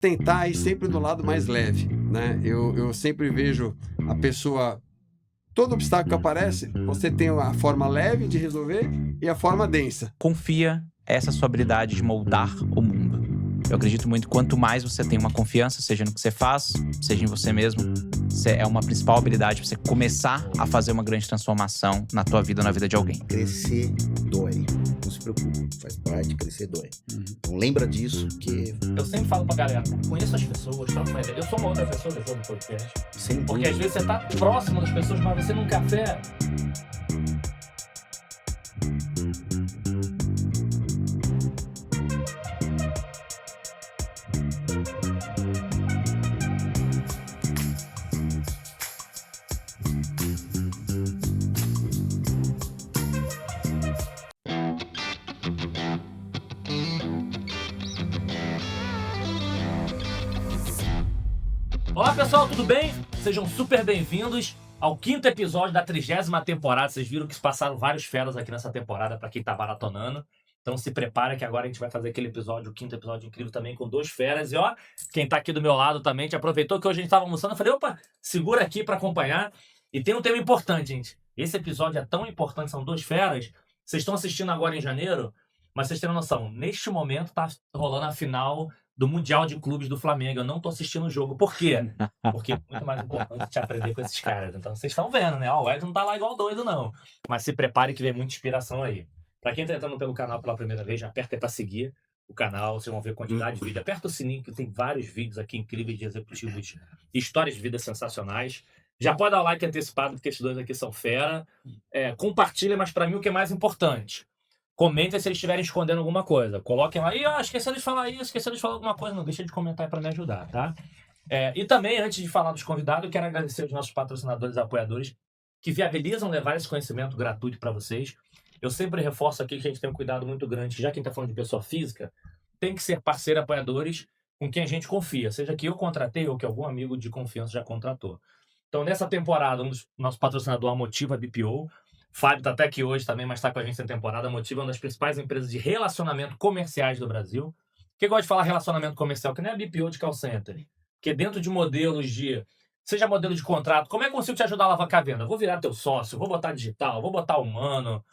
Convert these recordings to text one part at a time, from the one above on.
tentar ir sempre do lado mais leve, né? Eu sempre vejo a pessoa, todo obstáculo que aparece, você tem a forma leve de resolver e a forma densa. Confia, essa é a sua habilidade de moldar o mundo. Eu acredito muito que quanto mais você tem uma confiança, seja no que você faz, seja em você mesmo, é uma principal habilidade para você começar a fazer uma grande transformação na tua vida ou na vida de alguém. Crescer dói. Não se preocupe, faz parte, crescer dói. Então lembra disso, que... Eu sempre falo pra galera, conheço as pessoas, troco uma ideia. Eu sou uma outra pessoa depois do podcast. Sem Porque às vezes você tá próximo das pessoas, mas você num café... Olá pessoal, tudo bem? Sejam super bem-vindos ao 5º episódio da 30ª temporada. Vocês viram que se passaram vários feras aqui nessa temporada pra quem tá maratonando. Então se prepara que agora a gente vai fazer aquele episódio, o 5º episódio incrível também com 2 feras. E ó, quem tá aqui do meu lado também, te aproveitou que hoje a gente tava almoçando. Eu falei, opa, segura aqui pra acompanhar. E tem um tema importante, gente. Esse episódio é tão importante, são 2 feras. Vocês estão assistindo agora em janeiro, mas vocês têm noção, neste momento tá rolando a final do Mundial de Clubes do Flamengo. Eu não tô assistindo o jogo. Por quê? Porque é muito mais importante te aprender com esses caras. Então vocês estão vendo, né? Ó, o Ed não tá lá igual doido, não. Mas se prepare que vem muita inspiração aí. Pra quem tá entrando pelo canal pela primeira vez, já aperta aí pra seguir o canal. Vocês vão ver quantidade de vídeo. Aperta o sininho que tem vários vídeos aqui incríveis de executivos, histórias de vida sensacionais. Já pode dar o like antecipado, porque esses 2 aqui são fera. Compartilha, mas pra mim o que é mais importante, comentem se eles estiverem escondendo alguma coisa. Coloquem lá, esqueceram de falar isso, esqueceram de falar alguma coisa. Não deixa de comentar aí pra me ajudar, tá? E também, antes de falar dos convidados, eu quero agradecer aos nossos patrocinadores e apoiadores que viabilizam levar esse conhecimento gratuito para vocês. Eu sempre reforço aqui que a gente tem um cuidado muito grande, já quem está falando de pessoa física, tem que ser parceiro apoiadores com quem a gente confia, seja que eu contratei ou que algum amigo de confiança já contratou. Então, nessa temporada, nosso patrocinador, a Motiva BPO, Fábio tá até aqui hoje também, mas tá com a gente na temporada. A Motiva é uma das principais empresas de relacionamento comerciais do Brasil. Quem gosta de falar relacionamento comercial, que nem a BPO de call center, que dentro de modelos de... Seja modelo de contrato, como é que eu consigo te ajudar a alavancar a venda? Vou virar teu sócio, vou botar digital, vou botar humano.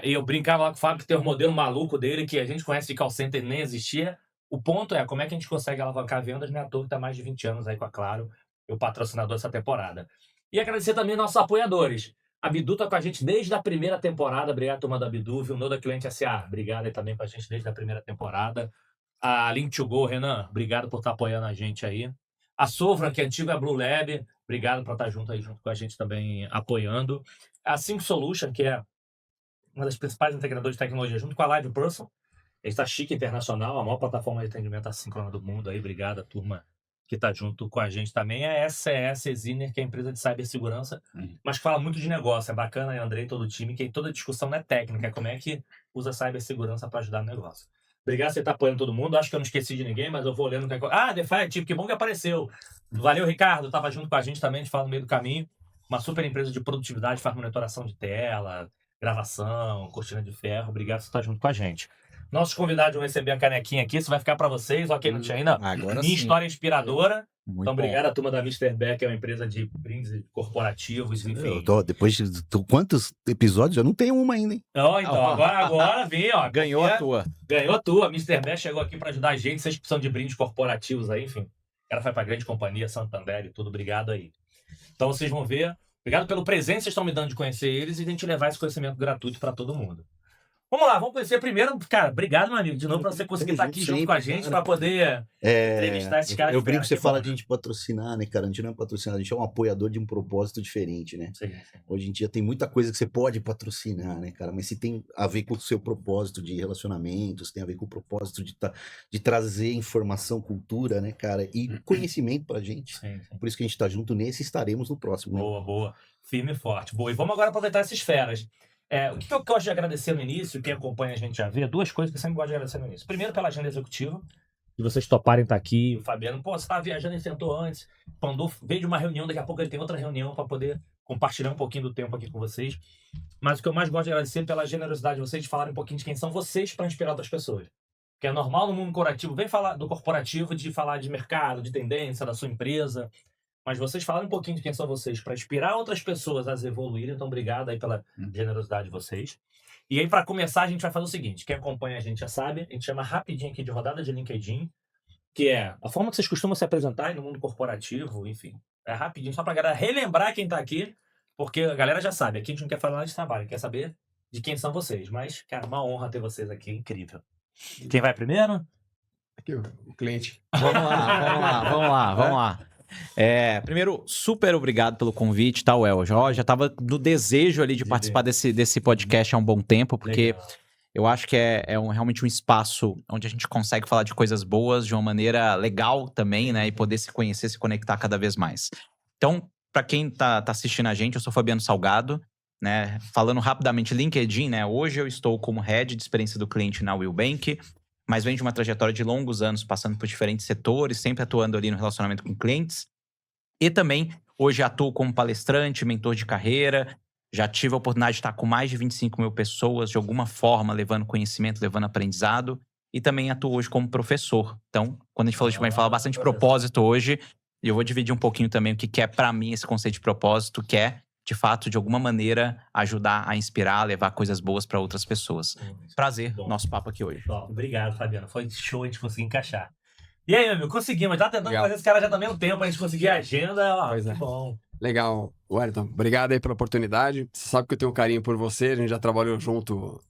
E eu brincava lá com o Fábio que tem um modelo maluco dele que a gente conhece de call center e nem existia. O ponto é, como é que a gente consegue alavancar vendas, né? À toa que tá mais de 20 anos aí com a Claro, o patrocinador dessa temporada. E agradecer também aos nossos apoiadores. A Bidu tá com a gente desde a primeira temporada. Obrigado, turma da Bidu. Viu? Da Cliente SA. Obrigado aí também com a gente desde a primeira temporada. A Link2Go, Renan, obrigado por estar apoiando a gente aí. A Sovra, que é antiga Blue Lab, obrigado por estar junto com a gente também apoiando. A Sync Solution, que é uma das principais integradoras de tecnologia, junto com a Live Person. A gente tá chique internacional, a maior plataforma de atendimento assíncrono do mundo aí. Obrigado, turma que está junto com a gente também. É a SCS Exiner, que é a empresa de cibersegurança, mas que fala muito de negócio. É bacana, e Andrei e todo o time, que toda a discussão não é técnica, é como é que usa a cibersegurança para ajudar no negócio. Obrigado por você estar apoiando todo mundo. Acho que eu não esqueci de ninguém, mas eu vou olhando. DeFi, tipo, que bom que apareceu. Valeu, Ricardo, estava junto com a gente também, a gente fala no meio do caminho. Uma super empresa de produtividade, faz monitoração de tela, gravação, cortina de ferro. Obrigado por você estar junto com a gente. Nossos convidados vão receber a canequinha aqui, isso vai ficar para vocês, ok, não tinha ainda? Agora Minha sim. história inspiradora. Muito Então, bom. obrigado à turma da Mr. Beck, é uma empresa de brindes corporativos, enfim. Depois de quantos episódios? Eu não tenho uma ainda, hein? Agora vem, ó. Ganhou a tua. Ganhou a tua. A Mr. Beck chegou aqui para ajudar a gente, vocês precisam de brindes corporativos aí, enfim. O cara vai para grande companhia, Santander e tudo, obrigado aí. Então, vocês vão ver. Obrigado pelo presente que vocês estão me dando de conhecer eles e de a gente levar esse conhecimento gratuito para todo mundo. Vamos lá, vamos conhecer primeiro. Cara, obrigado, meu amigo, de novo, pra você conseguir estar aqui junto com a gente, para poder entrevistar esses caras. Eu brinco que você fala de a gente patrocinar, né, cara? A gente não é patrocinado, a gente é um apoiador de um propósito diferente, né? Sim. Hoje em dia tem muita coisa que você pode patrocinar, né, cara? Mas se tem a ver com o seu propósito de relacionamentos, tem a ver com o propósito de trazer informação, cultura, né, cara? E conhecimento pra gente. Sim. Por isso que a gente tá junto nesse e estaremos no próximo, né? Boa. Firme e forte. Boa. E vamos agora aproveitar essas feras. O que eu gosto de agradecer no início, quem acompanha a gente já vê, 2 coisas que eu sempre gosto de agradecer no início. Primeiro, pela agenda executiva, de vocês toparem estar aqui. O Fabiano, você estava viajando e sentou antes. Pandolfo veio de uma reunião, daqui a pouco ele tem outra reunião para poder compartilhar um pouquinho do tempo aqui com vocês. Mas o que eu mais gosto de agradecer é pela generosidade de vocês de falarem um pouquinho de quem são vocês para inspirar outras pessoas. Porque é normal no mundo corporativo, vem falar do corporativo, de falar de mercado, de tendência, da sua empresa. Mas vocês falarem um pouquinho de quem são vocês, para inspirar outras pessoas a evoluírem. Então, obrigado aí pela generosidade de vocês. E aí, para começar, a gente vai fazer o seguinte. Quem acompanha a gente já sabe. A gente chama rapidinho aqui de rodada de LinkedIn, que é a forma que vocês costumam se apresentar no mundo corporativo, enfim. É rapidinho, só pra galera relembrar quem tá aqui, porque a galera já sabe. Aqui a gente não quer falar de trabalho, quer saber de quem são vocês. Mas, cara, uma honra ter vocês aqui, incrível. Quem vai primeiro? Aqui, o cliente. Vamos lá. Primeiro, super obrigado pelo convite, tá, El? Já tava no desejo ali de participar desse podcast há um bom tempo, porque eu acho que é realmente um espaço onde a gente consegue falar de coisas boas de uma maneira legal também, né? E poder se conhecer, se conectar cada vez mais. Então, para quem tá assistindo a gente, eu sou Fabiano Salgado, né? Falando rapidamente, LinkedIn, né? Hoje eu estou como Head de Experiência do Cliente na Will Bank, mas venho de uma trajetória de longos anos, passando por diferentes setores, sempre atuando ali no relacionamento com clientes. E também, hoje atuo como palestrante, mentor de carreira. Já tive a oportunidade de estar com mais de 25 mil pessoas, de alguma forma, levando conhecimento, levando aprendizado. E também atuo hoje como professor. Então, quando a gente falou de falar bastante de propósito hoje, e eu vou dividir um pouquinho também o que é para mim esse conceito de propósito, que é, de fato, de alguma maneira, ajudar a inspirar, a levar coisas boas para outras pessoas. Prazer, nosso papo aqui hoje. Obrigado, Fabiano. Foi show a gente conseguir encaixar. E aí, meu amigo, conseguimos. Já tentando fazer esse cara já também um tempo, a gente conseguir a agenda. Que bom. Legal. Wellington, obrigado aí pela oportunidade. Você sabe que eu tenho um carinho por você, a gente já trabalhou junto,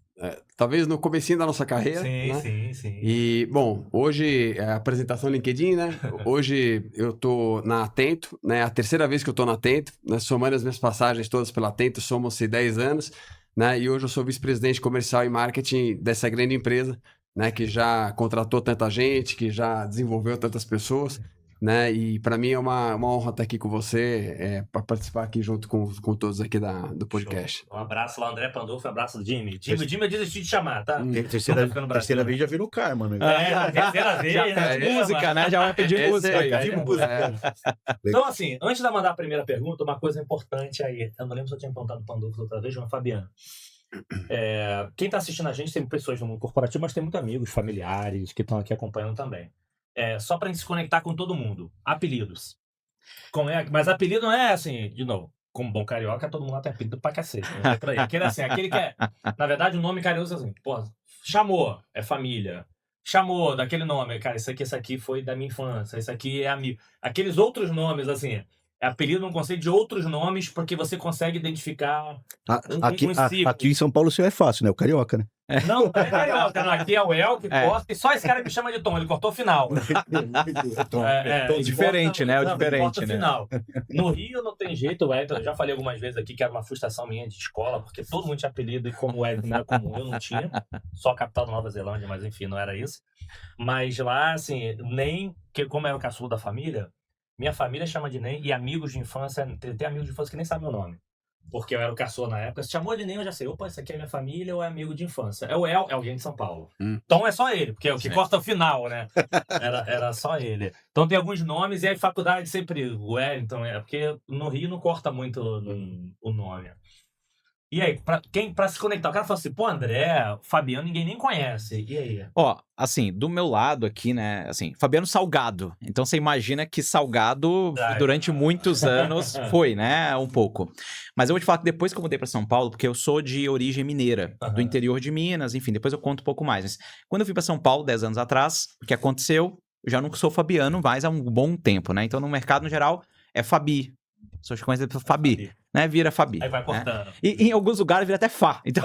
talvez no comecinho da nossa carreira. Sim. E, bom, hoje é a apresentação LinkedIn, né? Hoje eu tô na Atento, né? A terceira vez que eu tô na Atento, né? Somando as minhas passagens todas pela Atento, somam-se 10 anos, né? E hoje eu sou vice-presidente comercial e marketing dessa grande empresa, né? Que já contratou tanta gente, que já desenvolveu tantas pessoas, né? E para mim é uma honra estar aqui com você, para participar aqui junto com todos aqui do podcast. Show. Um abraço lá, André Pandolfo, um abraço do Jimmy. O Jimmy eu desisti de chamar, tá? Terceira vez já virou karma, né? Terceira vez. Música, né? Já vai pedir música aí. Então, assim, antes de mandar a primeira pergunta, uma coisa importante aí. Eu não lembro se eu tinha perguntado Pandolfo outra vez, mas Fabiano. Quem tá assistindo a gente tem pessoas no mundo corporativo, mas tem muitos amigos, familiares que estão aqui acompanhando também. Só pra gente se conectar com todo mundo. Apelidos. Mas apelido não é assim, de novo, como bom carioca, todo mundo lá tem apelido pra cacete. Né? Aquele que é, na verdade, o nome carinhoso assim, pô, chamou, é família. Chamou daquele nome, cara, isso aqui foi da minha infância, isso aqui é amigo. Aqueles outros nomes, assim, é apelido no conceito de outros nomes, porque você consegue identificar aqui em São Paulo o seu é fácil, né? O carioca, né? Não é carioca, não. Aqui é o El que corta, e só esse cara me chama de Tom, ele cortou o final. Diferente, né? O diferente, né? Final. No Rio não tem jeito, o Elton, eu já falei algumas vezes aqui que era uma frustração minha de escola, porque todo mundo tinha apelido, e como o Elton não era como eu, não tinha. Só a capital da Nova Zelândia, mas enfim, não era isso. Mas lá, assim, como era o caçulo da família, minha família chama de Nem, e amigos de infância, tem amigos de infância que nem sabem meu nome. Porque eu era o caçula na época. Se chamou de Nem, eu já sei. Opa, esse aqui é minha família ou é amigo de infância? É o El, é alguém de São Paulo. Então é só ele, porque é o que corta o final, né? Era só ele. Então tem alguns nomes, e aí faculdade sempre o Wellington, porque no Rio não corta muito o nome. E aí, pra se conectar, o cara fala assim, pô, André, Fabiano, ninguém nem conhece. E aí? Ó, assim, do meu lado aqui, né, assim, Fabiano Salgado. Então você imagina que Salgado, durante muitos anos, foi, né, um pouco. Mas eu vou te falar que depois que eu mudei pra São Paulo, porque eu sou de origem mineira, do interior de Minas, enfim, depois eu conto um pouco mais. Mas quando eu fui pra São Paulo, 10 anos atrás, o que aconteceu? Eu já não sou Fabiano mais há um bom tempo, né? Então no mercado, no geral, é Fabi. Só conhece por Fabi. Né, vira Fabi. Aí vai cortando. Né? E em alguns lugares vira até Fá. Então,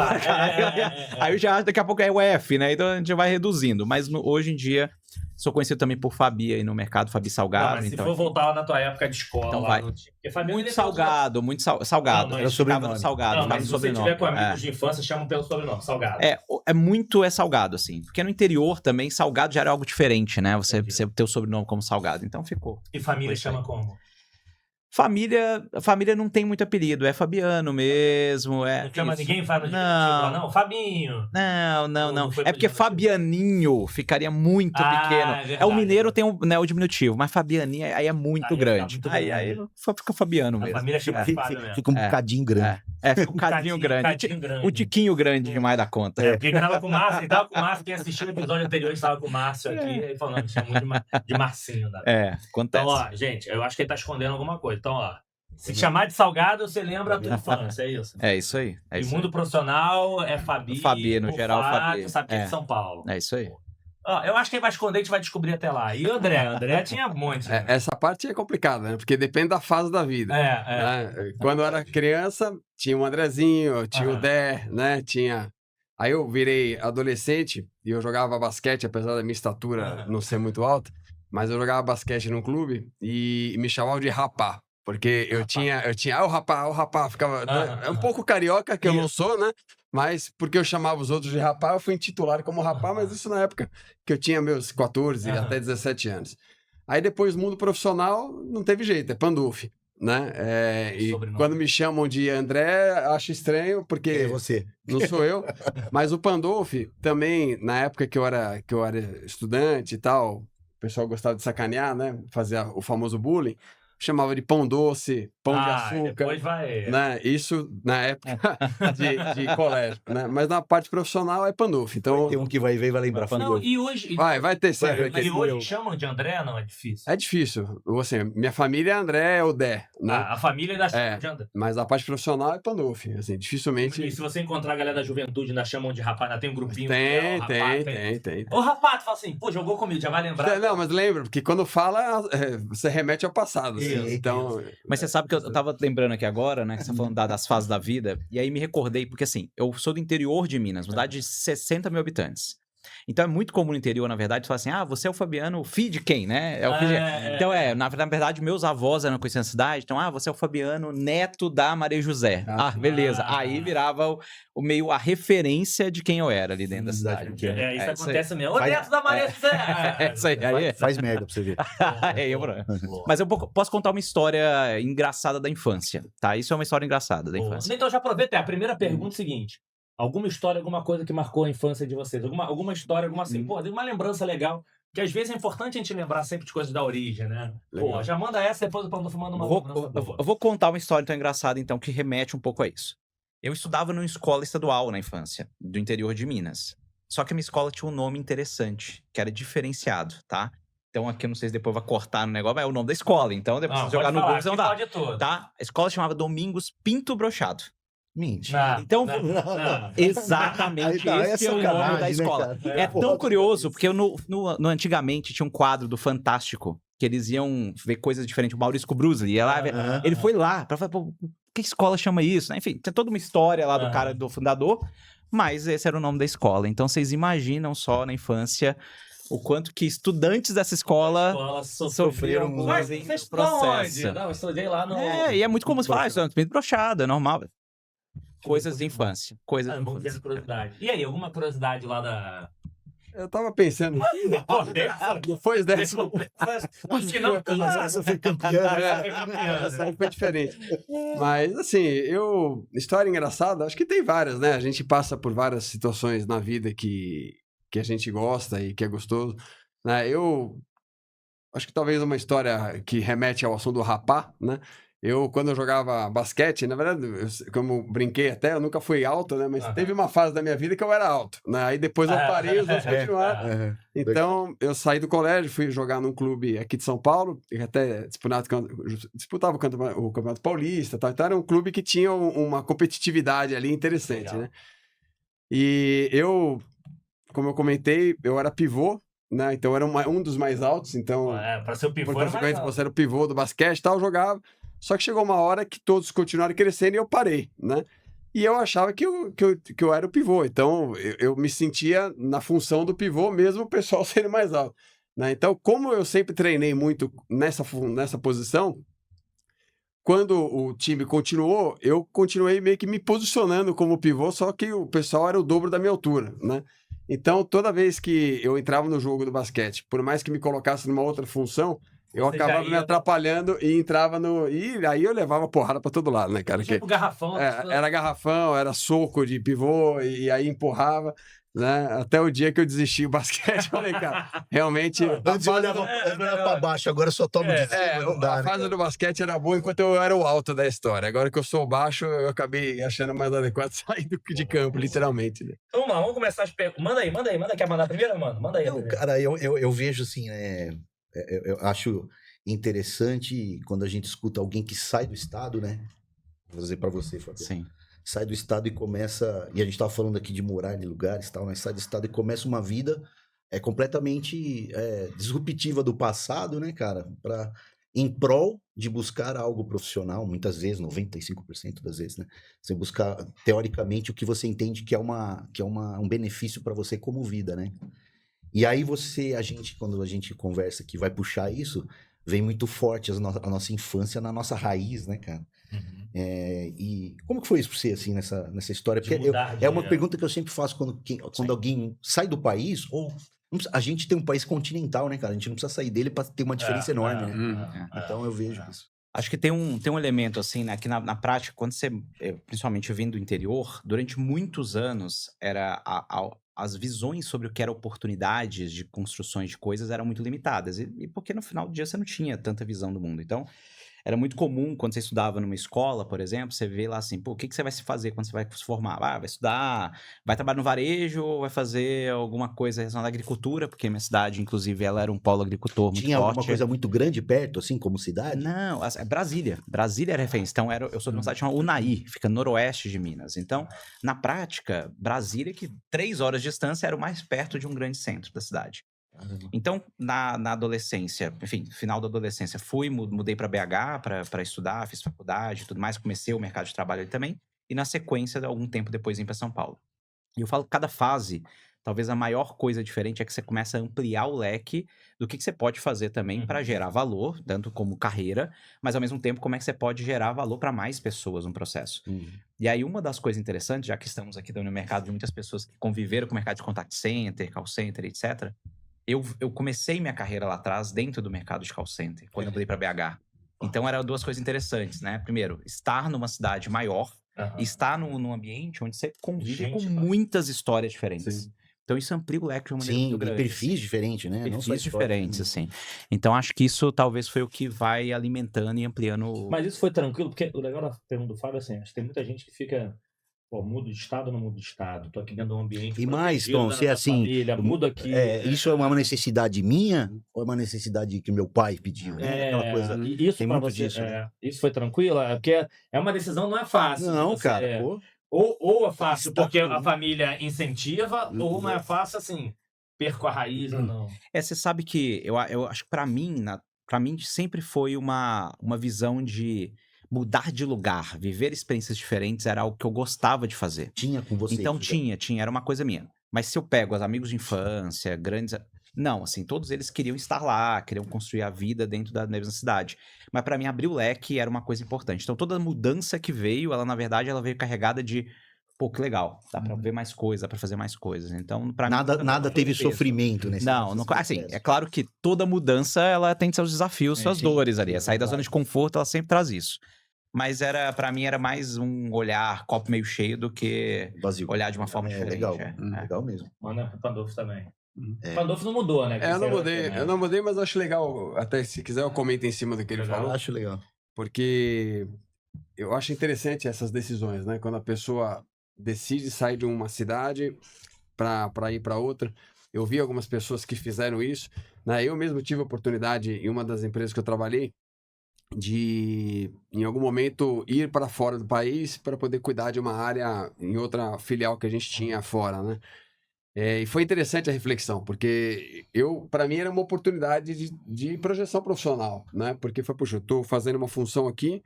aí eu já, daqui a pouco é o F, né? Então a gente vai reduzindo. Mas hoje em dia, sou conhecido também por Fabi aí no mercado, Fabi Salgado. Não, mas então, se for voltar lá na tua época de escola, então lá vai. Muito salgado, muito salgado. Não, era sobrenome. Salgado, não, mas se você tiver com amigos de infância, chamam pelo sobrenome, Salgado. É salgado, assim. Porque no interior também, salgado já era algo diferente, né? Você ter o sobrenome como Salgado. Então ficou. E família chama como? Família não tem muito apelido, é Fabiano mesmo. Não chama isso. ninguém, faz no não, Fabinho. Não. foi É porque pro diminutivo. Fabianinho ficaria muito pequeno. É verdade. O mineiro tem o diminutivo, mas Fabianinho aí é muito Aí grande. tá muito Aí grande. fica Fabiano A mesmo. família chama Fábio mesmo. Fica um bocadinho grande. Fica um cadinho grande. Cadinho grande. O tiquinho grande demais da conta. Porque ele tava com o Márcio, ele tava com o Márcio, quem assistiu o episódio anterior, ele tava com o Márcio aqui, aí falando, chama muito de Marcinho. Né? Acontece. Então, ó, gente, eu acho que ele tá escondendo alguma coisa. Então, ó, se chamar de Salgado, você lembra da tua infância, é isso? É isso aí. E mundo profissional é Fabi, no o geral, Fato, Fabi. sabe que é de São Paulo. É isso aí. Ó, eu acho que ele vai esconder, a gente vai descobrir até lá. E o André? O André tinha um monte. Né? Essa parte é complicada, né? Porque depende da fase da vida. Né? Quando eu era criança, tinha o Andrezinho, tinha o Dé, né? Aí eu virei adolescente e eu jogava basquete, apesar da minha estatura não ser muito alta, mas eu jogava basquete num clube e me chamavam de Rapá. Porque eu tinha, o rapá, ficava. É um pouco carioca, que eu não sou, né? Mas porque eu chamava os outros de rapá, eu fui intitulado como rapá, mas isso na época que eu tinha meus 14 até 17 anos. Aí depois, mundo profissional, não teve jeito, é Pandolfi, né? E quando me chamam de André, acho estranho, porque É você. não sou eu. Mas o Pandolfi também, na época que eu era estudante e tal, o pessoal gostava de sacanear, né? Fazia o famoso bullying. Chamava de pão doce, pão de açúcar. Depois vai... Né? Isso na época de colégio. Né? Mas na parte profissional é Pandolfi. Então... Tem um que vai ver e vai lembrar. Não, e hoje... Vai ter sempre. E hoje chamam de André, não? É difícil. É difícil. Assim, minha família é André ou Dé. Né? A família ainda chama de André. Mas a parte profissional é Pandolfi. Assim, dificilmente... E se você encontrar a galera da juventude, ainda chamam de rapaz, ainda tem um grupinho. Tem. O rapaz, tu fala assim, pô, jogou comigo, já vai lembrar. Não, mas lembra, porque quando fala, você remete ao passado. Assim, então... Mas você sabe que eu tava lembrando aqui agora, né? Que você tá falando das fases da vida. E aí me recordei, porque assim, eu sou do interior de Minas, uma cidade de 60 mil habitantes. Então é muito comum no interior, na verdade, falar assim, você é o Fabiano, filho de quem, né? É o filho de... Então na verdade, meus avós eram conhecidos na cidade, então, você é o Fabiano, neto da Maria José. Beleza. Aí virava meio a referência de quem eu era ali dentro da cidade. Isso acontece mesmo. O neto da Maria José! Isso aí. Faz merda pra você ver. Mas eu posso contar uma história engraçada da infância, tá? Isso é uma história engraçada da infância. Então já aproveita, a primeira pergunta é a seguinte. Alguma história, alguma coisa que marcou a infância de vocês? Alguma história, uma lembrança legal. Que às vezes é importante a gente lembrar sempre de coisas da origem, né? Pô, já manda essa, depois o Pandolfi manda uma lembrança boa. Eu vou contar uma história então engraçada, então, que remete um pouco a isso. Eu estudava numa escola estadual na infância, do interior de Minas. Só que a minha escola tinha um nome interessante, que era diferenciado, tá? Então aqui, eu não sei se depois vai cortar no negócio, mas é o nome da escola. Então, depois se jogar no Google, você não dá. Tá? A escola chamava Domingos Pinto Brochado. Mentira. Então, exatamente, esse é o nome da escola. Né, é tão curioso, porque no antigamente tinha um quadro do Fantástico, que eles iam ver coisas diferentes. O Maurício Brusley ia lá, ele foi lá pra falar, pô, que escola chama isso? Enfim, tem toda uma história lá do cara, do fundador, mas esse era o nome da escola. Então, vocês imaginam só na infância o quanto que estudantes dessa escola sofreram bullying no processo. Não, eu estudei lá no... E é muito comum você falar, estudante pinto brochado, é normal. Coisas de infância. Curiosidade. E aí, alguma curiosidade lá da... Eu tava pensando... Depois dessa... Acho que não. Essa foi campeã. Essa foi diferente. Mas, assim, história engraçada, acho que tem várias, né? A gente passa por várias situações na vida que a gente gosta e que é gostoso. Né? Eu acho que talvez uma história que remete ao assunto do rapá, né? Quando eu jogava basquete, na verdade, como brinquei até, eu nunca fui alto, né? Mas teve uma fase da minha vida que eu era alto, né? Aí depois eu parei e os outros continuaram. Então, eu saí do colégio, fui jogar num clube aqui de São Paulo, que até disputava o Campeonato Paulista, tal. Então era um clube que tinha uma competitividade ali interessante, né? E como eu comentei, eu era pivô, né? Então eu era um dos mais altos, então... Para ser o pivô, por consequência, você era o pivô do basquete e tal, eu jogava. Só que chegou uma hora que todos continuaram crescendo e eu parei, né? E eu achava que eu era o pivô. Então, eu me sentia na função do pivô, mesmo o pessoal sendo mais alto. Né? Então, como eu sempre treinei muito nessa posição, quando o time continuou, eu continuei meio que me posicionando como pivô, só que o pessoal era o dobro da minha altura, né? Então, toda vez que eu entrava no jogo do basquete, por mais que me colocasse numa outra função, eu Você já acabava me ia- atrapalhando e entrava no... E aí eu levava porrada pra todo lado, né, cara? Tipo garrafão. Era garrafão, era soco de pivô, e aí empurrava, né? Até o dia que eu desisti o basquete, eu falei, cara, realmente... Antes eu olhava pra baixo, agora eu só tomo de cima, não dá, a né, fase cara? do basquete era boa enquanto eu era o alto da história. Agora que eu sou baixo, eu acabei achando mais adequado sair de campo, literalmente. Né? Então, vamos começar as perguntas. Manda aí. Quer mandar primeiro, mano? Manda aí. a Não, primeira. cara, eu vejo assim, eu acho interessante quando a gente escuta alguém que sai do estado, né? Vou dizer pra você, Fabio. Sim. Sai do estado e começa. E a gente tava falando aqui de morar em lugares e tal, mas sai do estado e começa uma vida completamente disruptiva do passado, né, cara? Em prol de buscar algo profissional, muitas vezes, 95% das vezes, né? Você buscar, teoricamente, o que você entende que é um benefício para você como vida, né? E aí quando a gente conversa que vai puxar isso, vem muito forte a nossa infância na nossa raiz, né, cara? Uhum. E como que foi isso pra você, assim, nessa história? De Porque mudar de- é uma pergunta que eu sempre faço quando alguém sai do país, ou a gente tem um país continental, né, cara? A gente não precisa sair dele para ter uma diferença enorme, né? Então eu vejo isso. Acho que tem um elemento, assim, né, que na prática, quando você, principalmente vindo do interior, durante muitos anos, as visões sobre o que eram oportunidades de construções de coisas eram muito limitadas. E porque no final do dia você não tinha tanta visão do mundo. Então, era muito comum, quando você estudava numa escola, por exemplo, você vê lá assim, pô, o que você vai se fazer quando você vai se formar? Ah, vai estudar, vai trabalhar no varejo, ou vai fazer alguma coisa relacionada à agricultura, porque minha cidade, inclusive, ela era um polo agricultor muito Tinha forte. alguma coisa muito grande perto, assim, como cidade? Não, é Brasília. Brasília era referência. Então, eu sou de uma cidade chamada Unai, fica no noroeste de Minas. Então, na prática, Brasília, que 3 horas de distância, era o mais perto de um grande centro da cidade. Então, na adolescência, enfim, final da adolescência, mudei para BH para estudar, fiz faculdade e tudo mais, comecei o mercado de trabalho ali também, e na sequência, algum tempo depois, vim para São Paulo. E eu falo que cada fase, talvez a maior coisa diferente é que você começa a ampliar o leque do que você pode fazer também para gerar valor, tanto como carreira, mas ao mesmo tempo como é que você pode gerar valor para mais pessoas no processo. E aí uma das coisas interessantes, já que estamos aqui no mercado de muitas pessoas que conviveram com o mercado de contact center, call center, etc., eu comecei minha carreira lá atrás dentro do mercado de call center, quando eu mudei para BH. Então eram 2 coisas interessantes, né? Primeiro, estar numa cidade maior, estar num ambiente onde você convive com muitas histórias diferentes. Sim. Então isso amplia o leque de uma maneira muito Sim, grande. perfis diferentes, né? Não só Perfis história. diferentes, assim. Então acho que isso talvez foi o que vai alimentando e ampliando. Mas isso foi tranquilo, porque o legal da pergunta do Fábio é assim, acho que tem muita gente que fica, pô, mudo de estado ou não mudo de estado? Tô aqui dentro de um ambiente E mais, protegido Tom, da se é minha assim, família, mudo aqui. Isso é uma necessidade minha ou é uma necessidade que meu pai pediu? Né? Aquela coisa. E isso tem pra muito você, disso, né? isso foi tranquilo? É porque é uma decisão, não é fácil. Não, Você- cara, pô. Ou é fácil Está porque tudo. a família incentiva, ou não é fácil assim, perco a raiz ou não. Você sabe que eu acho que pra mim, para mim sempre foi uma visão de mudar de lugar, viver experiências diferentes era algo que eu gostava de fazer. Tinha com você. Então isso daí. tinha, era uma coisa minha. Mas se eu pego os amigos de infância, grandes. Não, assim, todos eles queriam estar lá, queriam construir a vida dentro da mesma cidade. Mas pra mim, abrir o leque era uma coisa importante. Então toda mudança que veio, ela na verdade, ela veio carregada de. Pô, que legal, dá pra ver mais coisas, dá pra fazer mais coisas. Então, pra mim. Nada teve peso. sofrimento nesse Não, nesse assim, processo. é claro que toda mudança, ela tem seus desafios, suas sim, dores ali. sim, A sair da claro. zona de conforto, ela sempre traz isso. Mas pra mim, era mais um olhar copo meio cheio do que Vazio. olhar de uma forma diferente. Legal. é. Legal mesmo. Manda pro Pandolfo também. É. O Pandolfo não mudou, né? Eu não mudei, mas acho legal. Até se quiser, eu comento em cima do que ele Legal. falou. Acho legal. Porque eu acho interessante essas decisões, né? Quando a pessoa decide sair de uma cidade para ir para outra. Eu vi algumas pessoas que fizeram isso, né? Eu mesmo tive a oportunidade, em uma das empresas que eu trabalhei, de, em algum momento, ir para fora do país para poder cuidar de uma área em outra filial que a gente tinha fora, né? E foi interessante a reflexão, porque para mim era uma oportunidade de projeção profissional, né? Porque foi, puxa, eu estou fazendo uma função aqui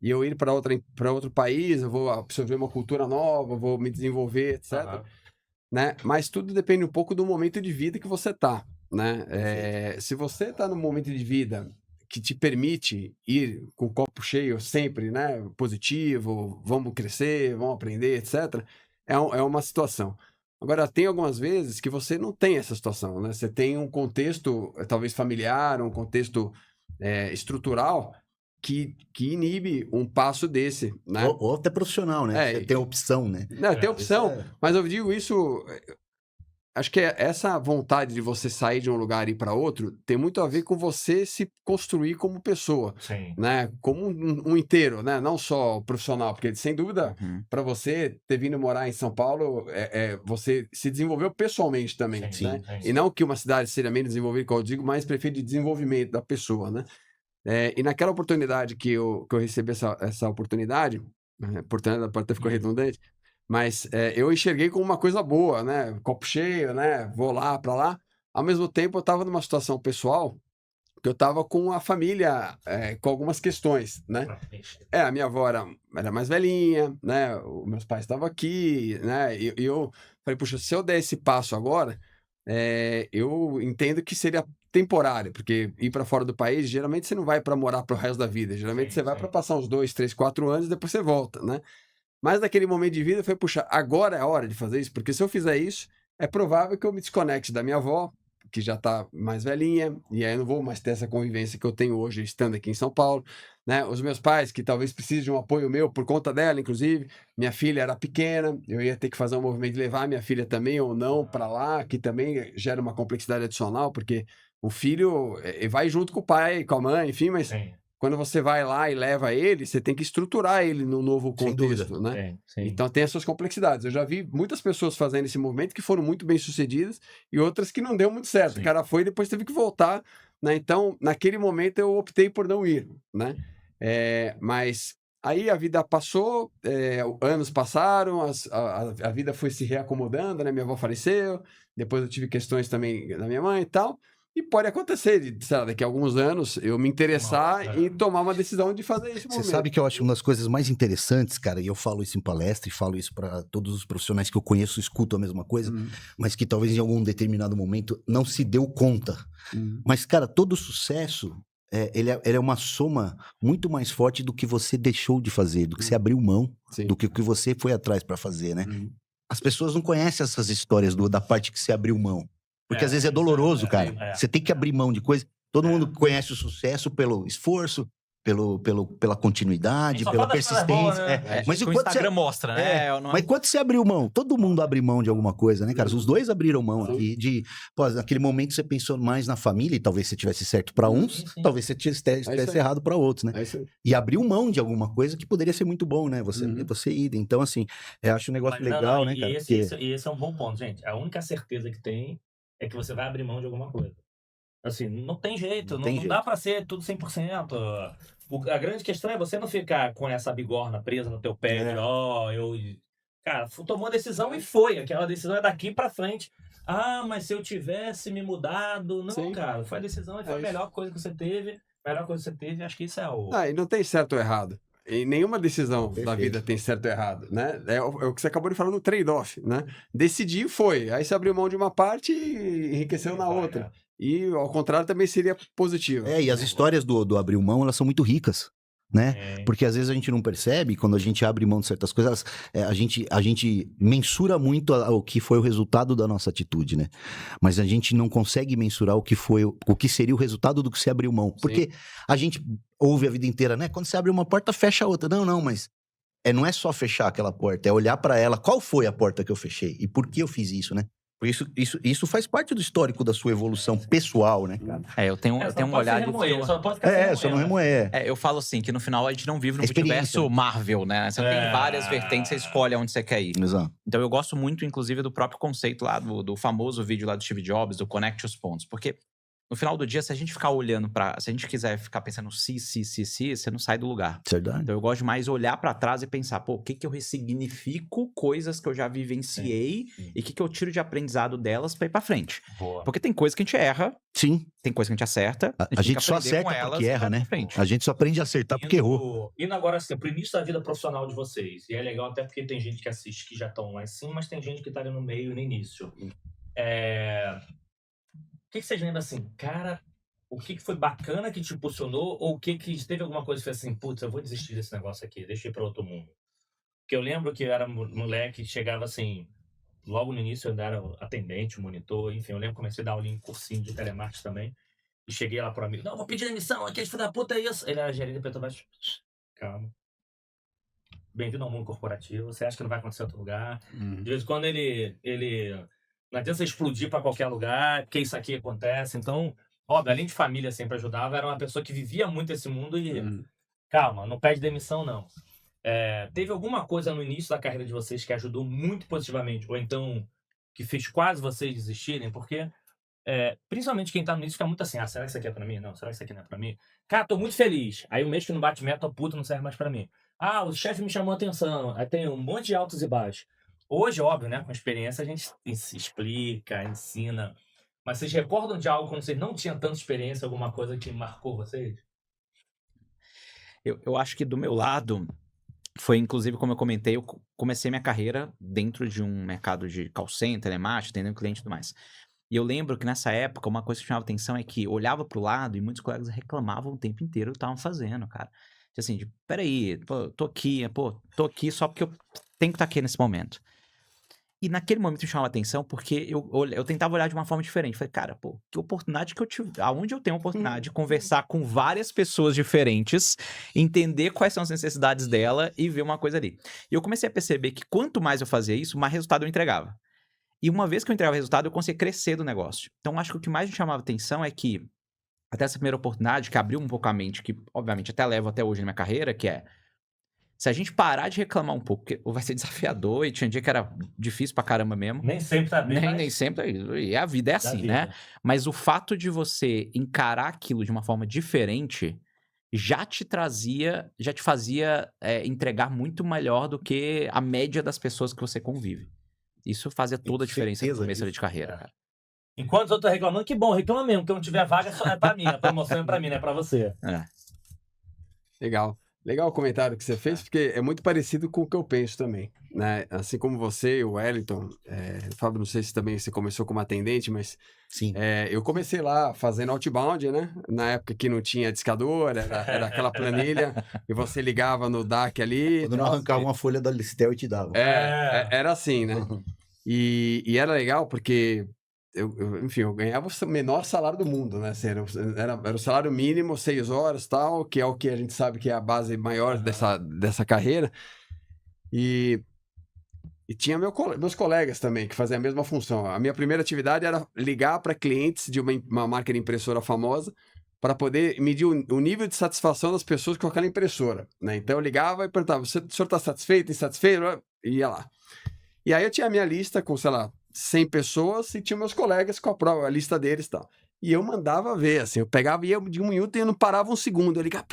e eu ir para outro país, eu vou absorver uma cultura nova, vou me desenvolver, etc. Né? Mas tudo depende um pouco do momento de vida que você tá, né? Se você está num momento de vida que te permite ir com o copo cheio sempre, né? Positivo, vamos crescer, vamos aprender, etc. É uma situação. Agora, tem algumas vezes que você não tem essa situação, né? Você tem um contexto, talvez familiar, um contexto estrutural que inibe um passo desse, né? Ou até profissional, né? Você tem opção, né? Não, tem opção, mas eu digo isso... Acho que essa vontade de você sair de um lugar e ir para outro tem muito a ver com você se construir como pessoa, Sim. né? Como um inteiro, né? Não só profissional, porque sem dúvida, para você ter vindo morar em São Paulo, você se desenvolveu pessoalmente também, Sim, né? sim. E não que uma cidade seja menos desenvolvida, como eu digo, mas prefiro de desenvolvimento da pessoa, né? E naquela oportunidade que eu recebi essa oportunidade pode até ficar redundante, mas eu enxerguei como uma coisa boa, né? Copo cheio, né? Vou lá para lá. Ao mesmo tempo, eu estava numa situação pessoal que eu estava com a família com algumas questões, né? A minha avó era mais velhinha, né? Os meus pais estavam aqui, né? E eu falei, puxa, se eu der esse passo agora, eu entendo que seria temporário, porque ir para fora do país, geralmente você não vai para morar para o resto da vida. Geralmente você vai para passar uns 2, 3, 4 anos e depois você volta, né? Mas naquele momento de vida, eu falei, puxa, agora é a hora de fazer isso, porque se eu fizer isso, é provável que eu me desconecte da minha avó, que já está mais velhinha, e aí eu não vou mais ter essa convivência que eu tenho hoje, estando aqui em São Paulo, né? Os meus pais, que talvez precisem de um apoio meu por conta dela, inclusive, minha filha era pequena, eu ia ter que fazer um movimento de levar minha filha também ou não para lá, que também gera uma complexidade adicional, porque o filho vai junto com o pai, com a mãe, enfim, mas... Sim. Quando você vai lá e leva ele, você tem que estruturar ele no novo contexto, né? Sim. Então tem as suas complexidades. Eu já vi muitas pessoas fazendo esse movimento que foram muito bem sucedidas e outras que não deu muito certo. Sim. O cara foi e depois teve que voltar, né? Então, naquele momento eu optei por não ir, né? Mas aí a vida passou, anos passaram, a vida foi se reacomodando, né? Minha avó faleceu, depois eu tive questões também da minha mãe e tal. E pode acontecer, sei lá, daqui a alguns anos, eu me interessar e tomar uma decisão de fazer esse movimento. Você sabe que eu acho uma das coisas mais interessantes, cara, e eu falo isso em palestra e falo isso para todos os profissionais que eu conheço, escuto a mesma coisa, mas que talvez em algum determinado momento não se deu conta. Mas, cara, todo sucesso, ele é uma soma muito mais forte do que você deixou de fazer, do que você abriu mão, do que o que você foi atrás para fazer, né? As pessoas não conhecem essas histórias da parte que você abriu mão. Porque às vezes é doloroso, cara. Você tem que abrir mão de coisa. Todo mundo conhece o sucesso pelo esforço, pela continuidade, pela persistência. Mas o Instagram mostra, né? Mas quando você abriu mão, todo mundo abre mão de alguma coisa, né, cara? Os dois abriram mão aqui naquele momento você pensou mais na família e talvez você tivesse certo para uns, talvez você tivesse errado para outros, né? E abriu mão de alguma coisa que poderia ser muito bom, né? Você ir. Então, assim, eu acho um negócio legal, né, cara? E esse é um bom ponto, gente. A única certeza que tem é que você vai abrir mão de alguma coisa. Assim, não tem jeito, não dá pra ser tudo 100%. A grande questão é você não ficar com essa bigorna presa no teu pé, Cara, tomou a decisão e foi. Aquela decisão é daqui pra frente. Ah, mas se eu tivesse me mudado... Não, cara, foi a decisão e foi a melhor coisa que você teve. Acho que isso é o... E não tem certo ou errado. E nenhuma decisão da vida tem certo ou errado, né? É o que você acabou de falar no trade-off, né? Decidir foi. Aí você abriu mão de uma parte e enriqueceu na outra. E, ao contrário, também seria positivo. E as histórias do abrir mão, elas são muito ricas, né? Porque às vezes a gente não percebe, quando a gente abre mão de certas coisas, a gente mensura muito o que foi o resultado da nossa atitude, né? Mas a gente não consegue mensurar o que seria o resultado do que se abriu mão. Porque a gente ouve a vida inteira, né? Quando você abre uma porta, fecha a outra. Não, mas não é só fechar aquela porta, é olhar para ela, qual foi a porta que eu fechei e por que eu fiz isso, né? Isso faz parte do histórico da sua evolução pessoal, né, cara? Eu tenho uma olhada... Só não remoer. Eu falo assim, que no final a gente não vive no universo Marvel, né? Você tem várias vertentes, você escolhe aonde você quer ir. Exato. Então eu gosto muito, inclusive, do próprio conceito lá, do famoso vídeo lá do Steve Jobs, do Connect os Pontos. Porque no final do dia, se a gente ficar olhando se a gente quiser ficar pensando se, você não sai do lugar. Verdade. Então eu gosto mais de olhar pra trás e pensar, o que eu ressignifico coisas que eu já vivenciei e o que eu tiro de aprendizado delas pra ir pra frente. Boa. Porque tem coisa que a gente erra. Sim. Tem coisa que a gente acerta. A gente só acerta porque erra, né? A gente só aprende a acertar porque errou. Indo agora, assim, pro início da vida profissional de vocês. E é legal até porque tem gente que assiste que já estão lá em cima, mas tem gente que tá ali no meio e no início. O que vocês lembram assim, cara, o que foi bacana que te impulsionou ou o que teve alguma coisa que foi assim, putz, eu vou desistir desse negócio aqui, deixa eu ir pra outro mundo? Porque eu lembro que eu era moleque, chegava assim, logo no início eu ainda era atendente, monitor, enfim, eu lembro que comecei a dar aula em cursinho de telemarketing também. e cheguei lá pro amigo, não, vou pedir demissão, aquele filho da puta é isso. Ele era gerente da Petrobras. Calma. Bem-vindo ao mundo corporativo, você acha que não vai acontecer em outro lugar. De vez em quando ele... Não adianta você explodir pra qualquer lugar, porque isso aqui acontece. Então, óbvio, além de família sempre ajudava, era uma pessoa que vivia muito esse mundo e... Calma, não pede demissão, não. Teve alguma coisa no início da carreira de vocês que ajudou muito positivamente, ou então que fez quase vocês desistirem? Porque, principalmente quem tá no início fica muito assim, será que isso aqui é pra mim? Não, será que isso aqui não é pra mim? Cara, tô muito feliz. Aí o mês que não bate meta, tô puto, não serve mais pra mim. O chefe me chamou a atenção. Aí tem um monte de altos e baixos. Hoje, óbvio, né, com a experiência a gente se explica, ensina. Mas vocês recordam de algo quando vocês não tinham tanta experiência, alguma coisa que marcou vocês? Eu acho que do meu lado, foi inclusive como eu comentei, eu comecei minha carreira dentro de um mercado de call center, telemarketing, atendendo cliente e tudo mais. E eu lembro que nessa época, uma coisa que chamava atenção é que eu olhava pro lado e muitos colegas reclamavam o tempo inteiro do que estavam fazendo, cara. Assim, peraí, pô, tô aqui só porque eu tenho que estar aqui nesse momento. E naquele momento me chamava atenção porque eu tentava olhar de uma forma diferente. Falei, cara, pô, que oportunidade que eu tive. Aonde eu tenho a oportunidade de conversar com várias pessoas diferentes, entender quais são as necessidades dela e ver uma coisa ali. E eu comecei a perceber que quanto mais eu fazia isso, mais resultado eu entregava. E uma vez que eu entregava resultado, eu conseguia crescer do negócio. Então, acho que o que mais me chamava atenção é que, até essa primeira oportunidade, que abriu um pouco a mente, que obviamente até levo até hoje na minha carreira, que é, se a gente parar de reclamar um pouco, porque vai ser desafiador, e tinha dia que era difícil pra caramba mesmo. Nem sempre tá bem, Nem sempre, e a vida é assim, né? Mas o fato de você encarar aquilo de uma forma diferente já te fazia entregar muito melhor do que a média das pessoas que você convive. Isso fazia toda a diferença no começo ali de carreira, cara. Enquanto eu tô reclamando, que bom, reclama mesmo, porque não tiver vaga, é pra mim, a promoção é pra mim, não é pra você. Legal. Legal o comentário que você fez, porque é muito parecido com o que eu penso também, né? Assim como você, o Wellington, Fábio, não sei se também você começou como atendente, mas Sim. Eu comecei lá fazendo outbound, né? Na época que não tinha discador, era aquela planilha, e você ligava no DAC ali. Quando não arrancava uma folha da Listel e te dava. Era assim, né? E era legal porque... enfim, eu ganhava o menor salário do mundo, né? Assim, era o salário mínimo, 6 horas e tal, que é o que a gente sabe que é a base maior dessa carreira. E tinha meus colegas também, que faziam a mesma função. A minha primeira atividade era ligar para clientes de uma marca de impressora famosa para poder medir o nível de satisfação das pessoas com aquela impressora, né? Então eu ligava e perguntava, o senhor está satisfeito, insatisfeito? E ia lá. E aí eu tinha a minha lista com, sei lá, 100 pessoas e tinha meus colegas com a lista deles e tal. E eu mandava ver, assim, eu pegava e ia de 1 minuto e eu não parava 1 segundo. Eu ligava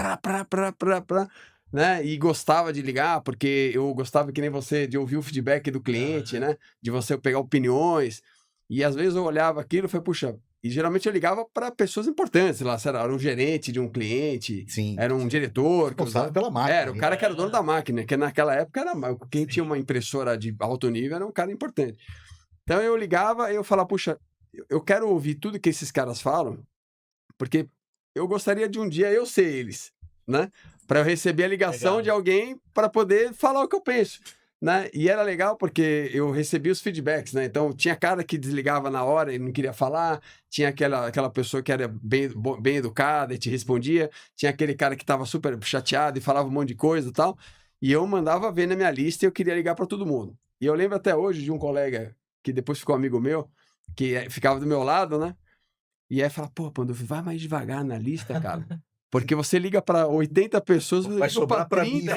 né? E gostava de ligar, porque eu gostava, que nem você, de ouvir o feedback do cliente, né? De você pegar opiniões. E às vezes eu olhava aquilo e falei, puxa... E geralmente eu ligava para pessoas importantes, lá, era um gerente de um cliente, era um diretor. Responsável pela máquina. Era o cara que era dono da máquina, que naquela época era quem tinha uma impressora de alto nível era um cara importante. Então eu ligava e eu falava, puxa, eu quero ouvir tudo que esses caras falam, porque eu gostaria de um dia eu ser eles, né? Para eu receber a ligação de alguém para poder falar o que eu penso. Né? E era legal porque eu recebia os feedbacks, né? Então tinha cara que desligava na hora e não queria falar, tinha aquela pessoa que era bem educada e te respondia, tinha aquele cara que estava super chateado e falava um monte de coisa e tal, e eu mandava ver na minha lista e eu queria ligar para todo mundo. E eu lembro até hoje de um colega que depois ficou amigo meu, que ficava do meu lado, né? E aí fala, pô, Pandolfo, vai mais devagar na lista, cara. Porque você liga para 80 pessoas, vai sobrar para 30.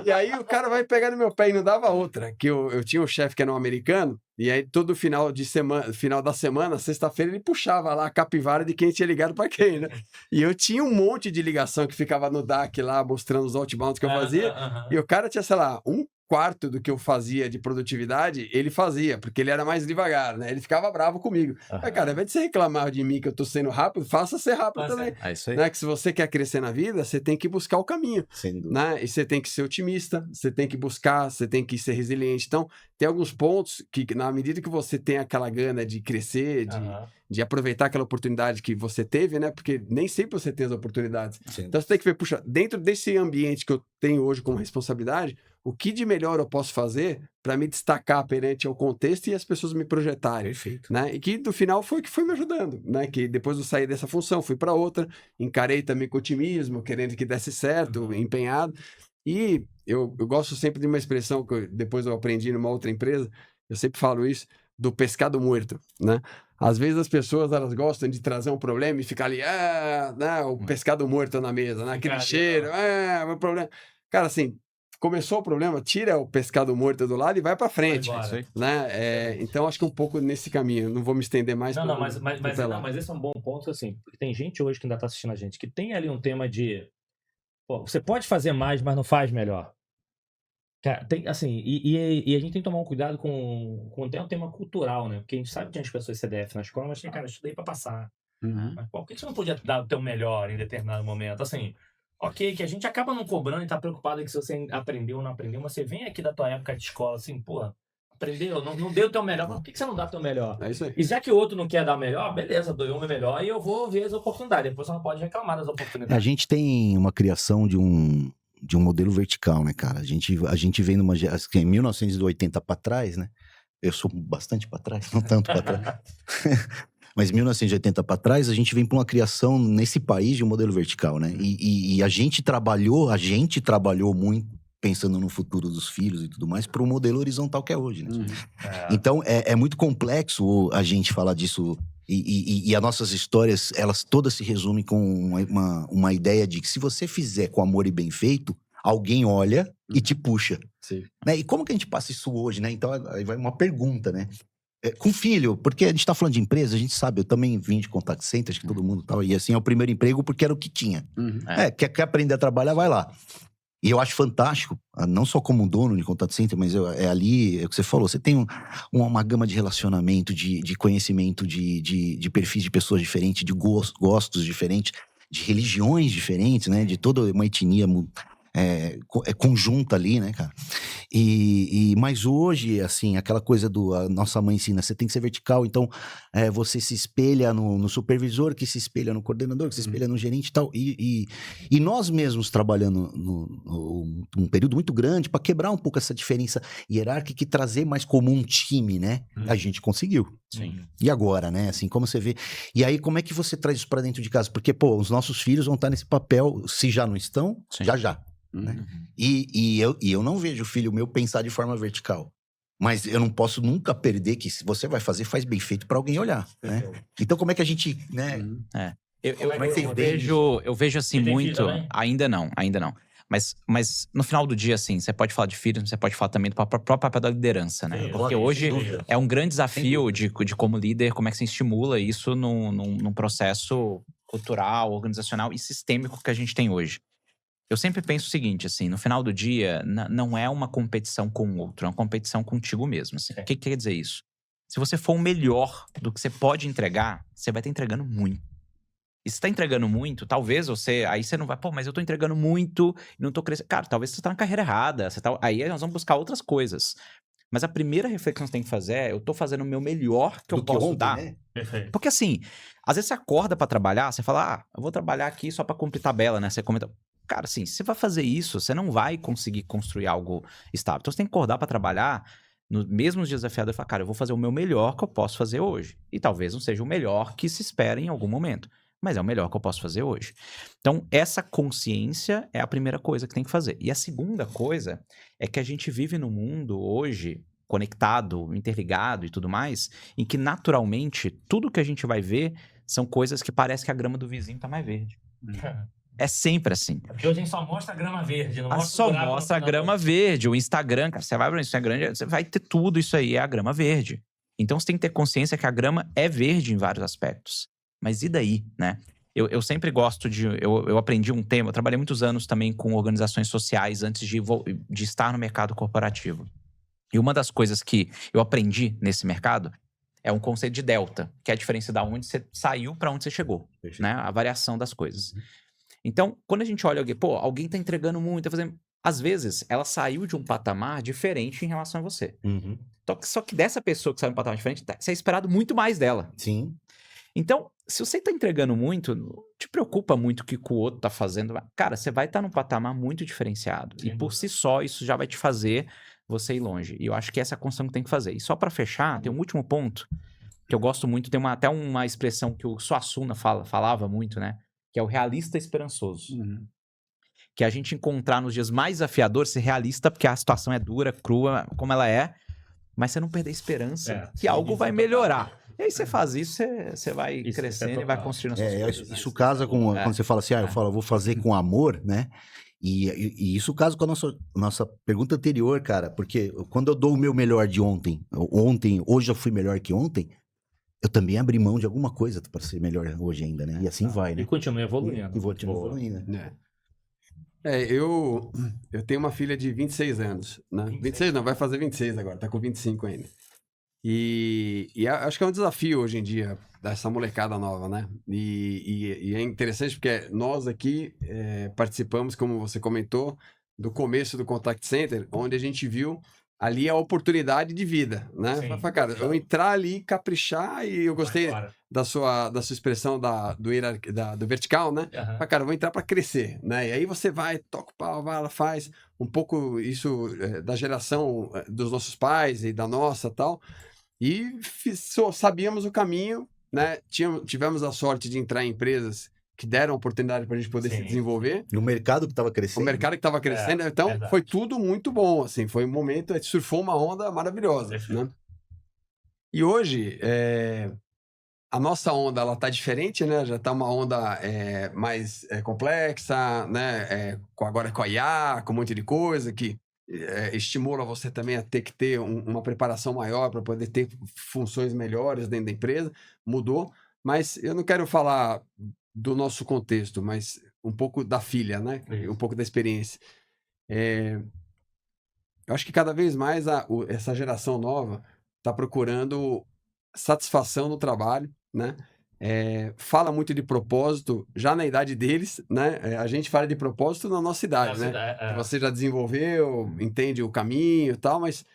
E aí o cara vai pegar no meu pé e não dava outra. Que eu tinha um chefe que era um americano, e aí todo final da semana, sexta-feira, ele puxava lá a capivara de quem tinha ligado para quem, né? E eu tinha um monte de ligação que ficava no DAC lá, mostrando os outbounds que eu fazia, e o cara tinha, sei lá, 1/4 do que eu fazia de produtividade, ele fazia, porque ele era mais devagar, né? Ele ficava bravo comigo. Mas, cara, ao invés de você reclamar de mim que eu tô sendo rápido, faça ser rápido também. É isso aí. Né? Que se você quer crescer na vida, você tem que buscar o caminho. Né? E você tem que ser otimista, você tem que buscar, você tem que ser resiliente. Então, tem alguns pontos que, na medida que você tem aquela gana de crescer, de aproveitar aquela oportunidade que você teve, né? Porque nem sempre você tem as oportunidades. Então, você tem que ver, puxa, dentro desse ambiente que eu tenho hoje como responsabilidade, o que de melhor eu posso fazer para me destacar perante o contexto e as pessoas me projetarem. Perfeito. Né? E que no final foi o que foi me ajudando, né? Que depois eu saí dessa função, fui para outra, encarei também com otimismo, querendo que desse certo, empenhado. E eu gosto sempre de uma expressão que depois eu aprendi numa outra empresa, eu sempre falo isso, do pescado morto, né? Às vezes as pessoas, elas gostam de trazer um problema e ficar ali, né, o pescado morto na mesa, né? Aquele cheiro, meu problema. Cara, assim, começou o problema, tira o pescado morto do lado e vai para frente, né? Então acho que um pouco nesse caminho, não vou me estender mais. Mas esse é um bom ponto, assim, porque tem gente hoje que ainda tá assistindo a gente, que tem ali um tema de, pô, você pode fazer mais, mas não faz melhor. Cara, tem, assim, e a gente tem que tomar um cuidado com até um tema cultural, né? Porque a gente sabe que tem as pessoas CDF na escola, mas tem, cara, eu estudei pra passar. Mas por que você não podia dar o teu melhor em determinado momento? Assim, ok, que a gente acaba não cobrando e tá preocupado que se você aprendeu ou não aprendeu, mas você vem aqui da tua época de escola, assim, pô, aprendeu, não deu o teu melhor, mas por que você não dá o teu melhor? É isso aí. E já que o outro não quer dar o melhor, beleza, dou o meu melhor e eu vou ver as oportunidades. Depois você não pode reclamar das oportunidades. A gente tem uma criação de um modelo vertical, né, cara? A gente vem numa geração, em 1980 para trás, né? Eu sou bastante para trás, não tanto para trás. Mas 1980 para trás, a gente vem para uma criação nesse país de um modelo vertical, né? E a gente trabalhou muito pensando no futuro dos filhos e tudo mais para o modelo horizontal que é hoje, né? Então, é muito complexo a gente falar disso. E as nossas histórias, elas todas se resumem com uma ideia de que se você fizer com amor e bem feito, alguém olha e te puxa. Sim. Né? E como que a gente passa isso hoje, né? Então, aí vai uma pergunta, né? Com filho, porque a gente tá falando de empresa, a gente sabe, eu também vim de contact center, acho que todo mundo tal, e assim, é o primeiro emprego porque era o que tinha. Quer aprender a trabalhar, vai lá. E eu acho fantástico, não só como um dono de contact center, mas é o que você falou, você tem uma gama de relacionamento, de conhecimento, de perfis de pessoas diferentes, de gostos diferentes, de religiões diferentes, né? De toda uma etnia conjunta ali, né, cara? Mas hoje, assim, aquela coisa a nossa mãe ensina, você tem que ser vertical, então você se espelha no supervisor, que se espelha no coordenador, que se espelha no gerente e tal, e nós mesmos trabalhando num período muito grande para quebrar um pouco essa diferença hierárquica e trazer mais como um time, né? A gente conseguiu. Sim. E agora, né? Assim, como você vê... E aí, como é que você traz isso para dentro de casa? Porque, pô, os nossos filhos vão estar nesse papel, se já não estão, já. Né? E eu não vejo o filho meu pensar de forma vertical. Mas eu não posso nunca perder que se você vai fazer, faz bem feito para alguém olhar, né? Então como é que a gente, né? Eu vejo assim muito... Ainda não. Mas no final do dia, assim, você pode falar de filhos, você pode falar também do próprio papel da liderança, né? Porque hoje é um grande desafio de como líder, como é que você estimula isso num processo cultural, organizacional e sistêmico que a gente tem hoje. Eu sempre penso o seguinte, assim, no final do dia, não é uma competição com o outro, é uma competição contigo mesmo, assim. O que quer dizer isso? Se você for o melhor do que você pode entregar, você vai estar entregando muito. E se você tá entregando muito, talvez aí você não vai, mas eu tô entregando muito e não tô crescendo. Cara, talvez você tá na carreira errada, aí nós vamos buscar outras coisas. Mas a primeira reflexão que você tem que fazer é, eu tô fazendo o meu melhor que eu posso dar. Né? Porque assim, às vezes você acorda pra trabalhar, você fala, eu vou trabalhar aqui só pra cumprir tabela, né? Você comenta... Cara, assim, se você vai fazer isso, você não vai conseguir construir algo estável. Então você tem que acordar pra trabalhar, mesmo nos dias desafiadores, e falar, cara, eu vou fazer o meu melhor que eu posso fazer hoje. E talvez não seja o melhor que se espera em algum momento, mas é o melhor que eu posso fazer hoje. Então, essa consciência é a primeira coisa que tem que fazer. E a segunda coisa é que a gente vive num mundo hoje conectado, interligado e tudo mais, em que naturalmente tudo que a gente vai ver são coisas que parece que a grama do vizinho tá mais verde. É sempre assim. Porque hoje a gente só mostra a grama verde, não mostra só mostra a grama verde. O Instagram, cara, você vai para o Instagram, você vai ter tudo isso aí, é a grama verde. Então você tem que ter consciência que a grama é verde em vários aspectos. Mas e daí, né? Eu sempre gosto eu aprendi um tema, eu trabalhei muitos anos também com organizações sociais antes de estar no mercado corporativo. E uma das coisas que eu aprendi nesse mercado é um conceito de delta, que é a diferença da onde você saiu para onde você chegou, né? A variação das coisas. Então, quando a gente olha alguém, alguém tá entregando muito, tá fazendo... Às vezes, ela saiu de um patamar diferente em relação a você. Só que dessa pessoa que saiu de um patamar diferente, você é esperado muito mais dela. Sim. Então, se você tá entregando muito, não te preocupa muito o que o outro tá fazendo. Cara, você vai estar num patamar muito diferenciado. E por si só, isso já vai te fazer você ir longe. E eu acho que essa é a construção que tem que fazer. E só pra fechar, tem um último ponto que eu gosto muito. Tem até uma expressão que o Suassuna falava muito, né? Que é o realista esperançoso. Que é a gente encontrar nos dias mais desafiadores, ser realista, porque a situação é dura, crua, como ela é. Mas você não perder a esperança que algo vai melhorar. E aí você faz isso, você vai crescendo e vai construindo as suas coisas. Isso casa com quando você fala assim, eu vou fazer com amor, né? E isso casa com a nossa pergunta anterior, cara, porque quando eu dou o meu melhor de ontem, hoje eu fui melhor que ontem, eu também abri mão de alguma coisa para ser melhor hoje ainda, né? E assim vai, né? E continua evoluindo. E vou evoluindo, né? Eu tenho uma filha de 26 anos, né? 26 não, vai fazer 26 agora, tá com 25 ainda. E acho que é um desafio hoje em dia, dessa molecada nova, né? E é interessante porque nós aqui participamos, como você comentou, do começo do Contact Center, onde a gente viu ali a oportunidade de vida, né? Falei, cara, eu entrar ali, caprichar, e eu gostei da sua expressão do vertical, né? Falei, cara, eu vou entrar para crescer, né? E aí você vai, toca o pau, vai, ela faz um pouco isso da geração dos nossos pais e da nossa tal. E sabíamos o caminho, né? Tivemos a sorte de entrar em empresas que deram oportunidade para a gente poder se desenvolver. No mercado que estava crescendo. O mercado que estava crescendo. Então, foi tudo muito bom, assim. Foi um momento, a gente surfou uma onda maravilhosa, né? E hoje, a nossa onda, ela tá diferente, né? Já tá uma onda mais complexa, né? Agora com a IA, com um monte de coisa que estimula você também a ter que ter uma preparação maior para poder ter funções melhores dentro da empresa. Mudou. Mas eu não quero falar do nosso contexto, mas um pouco da filha, né? Um pouco da experiência. Eu acho que cada vez mais essa geração nova está procurando satisfação no trabalho, né? Fala muito de propósito já na idade deles, né? A gente fala de propósito na nossa idade, né? Que você já desenvolveu, entende o caminho e tal, mas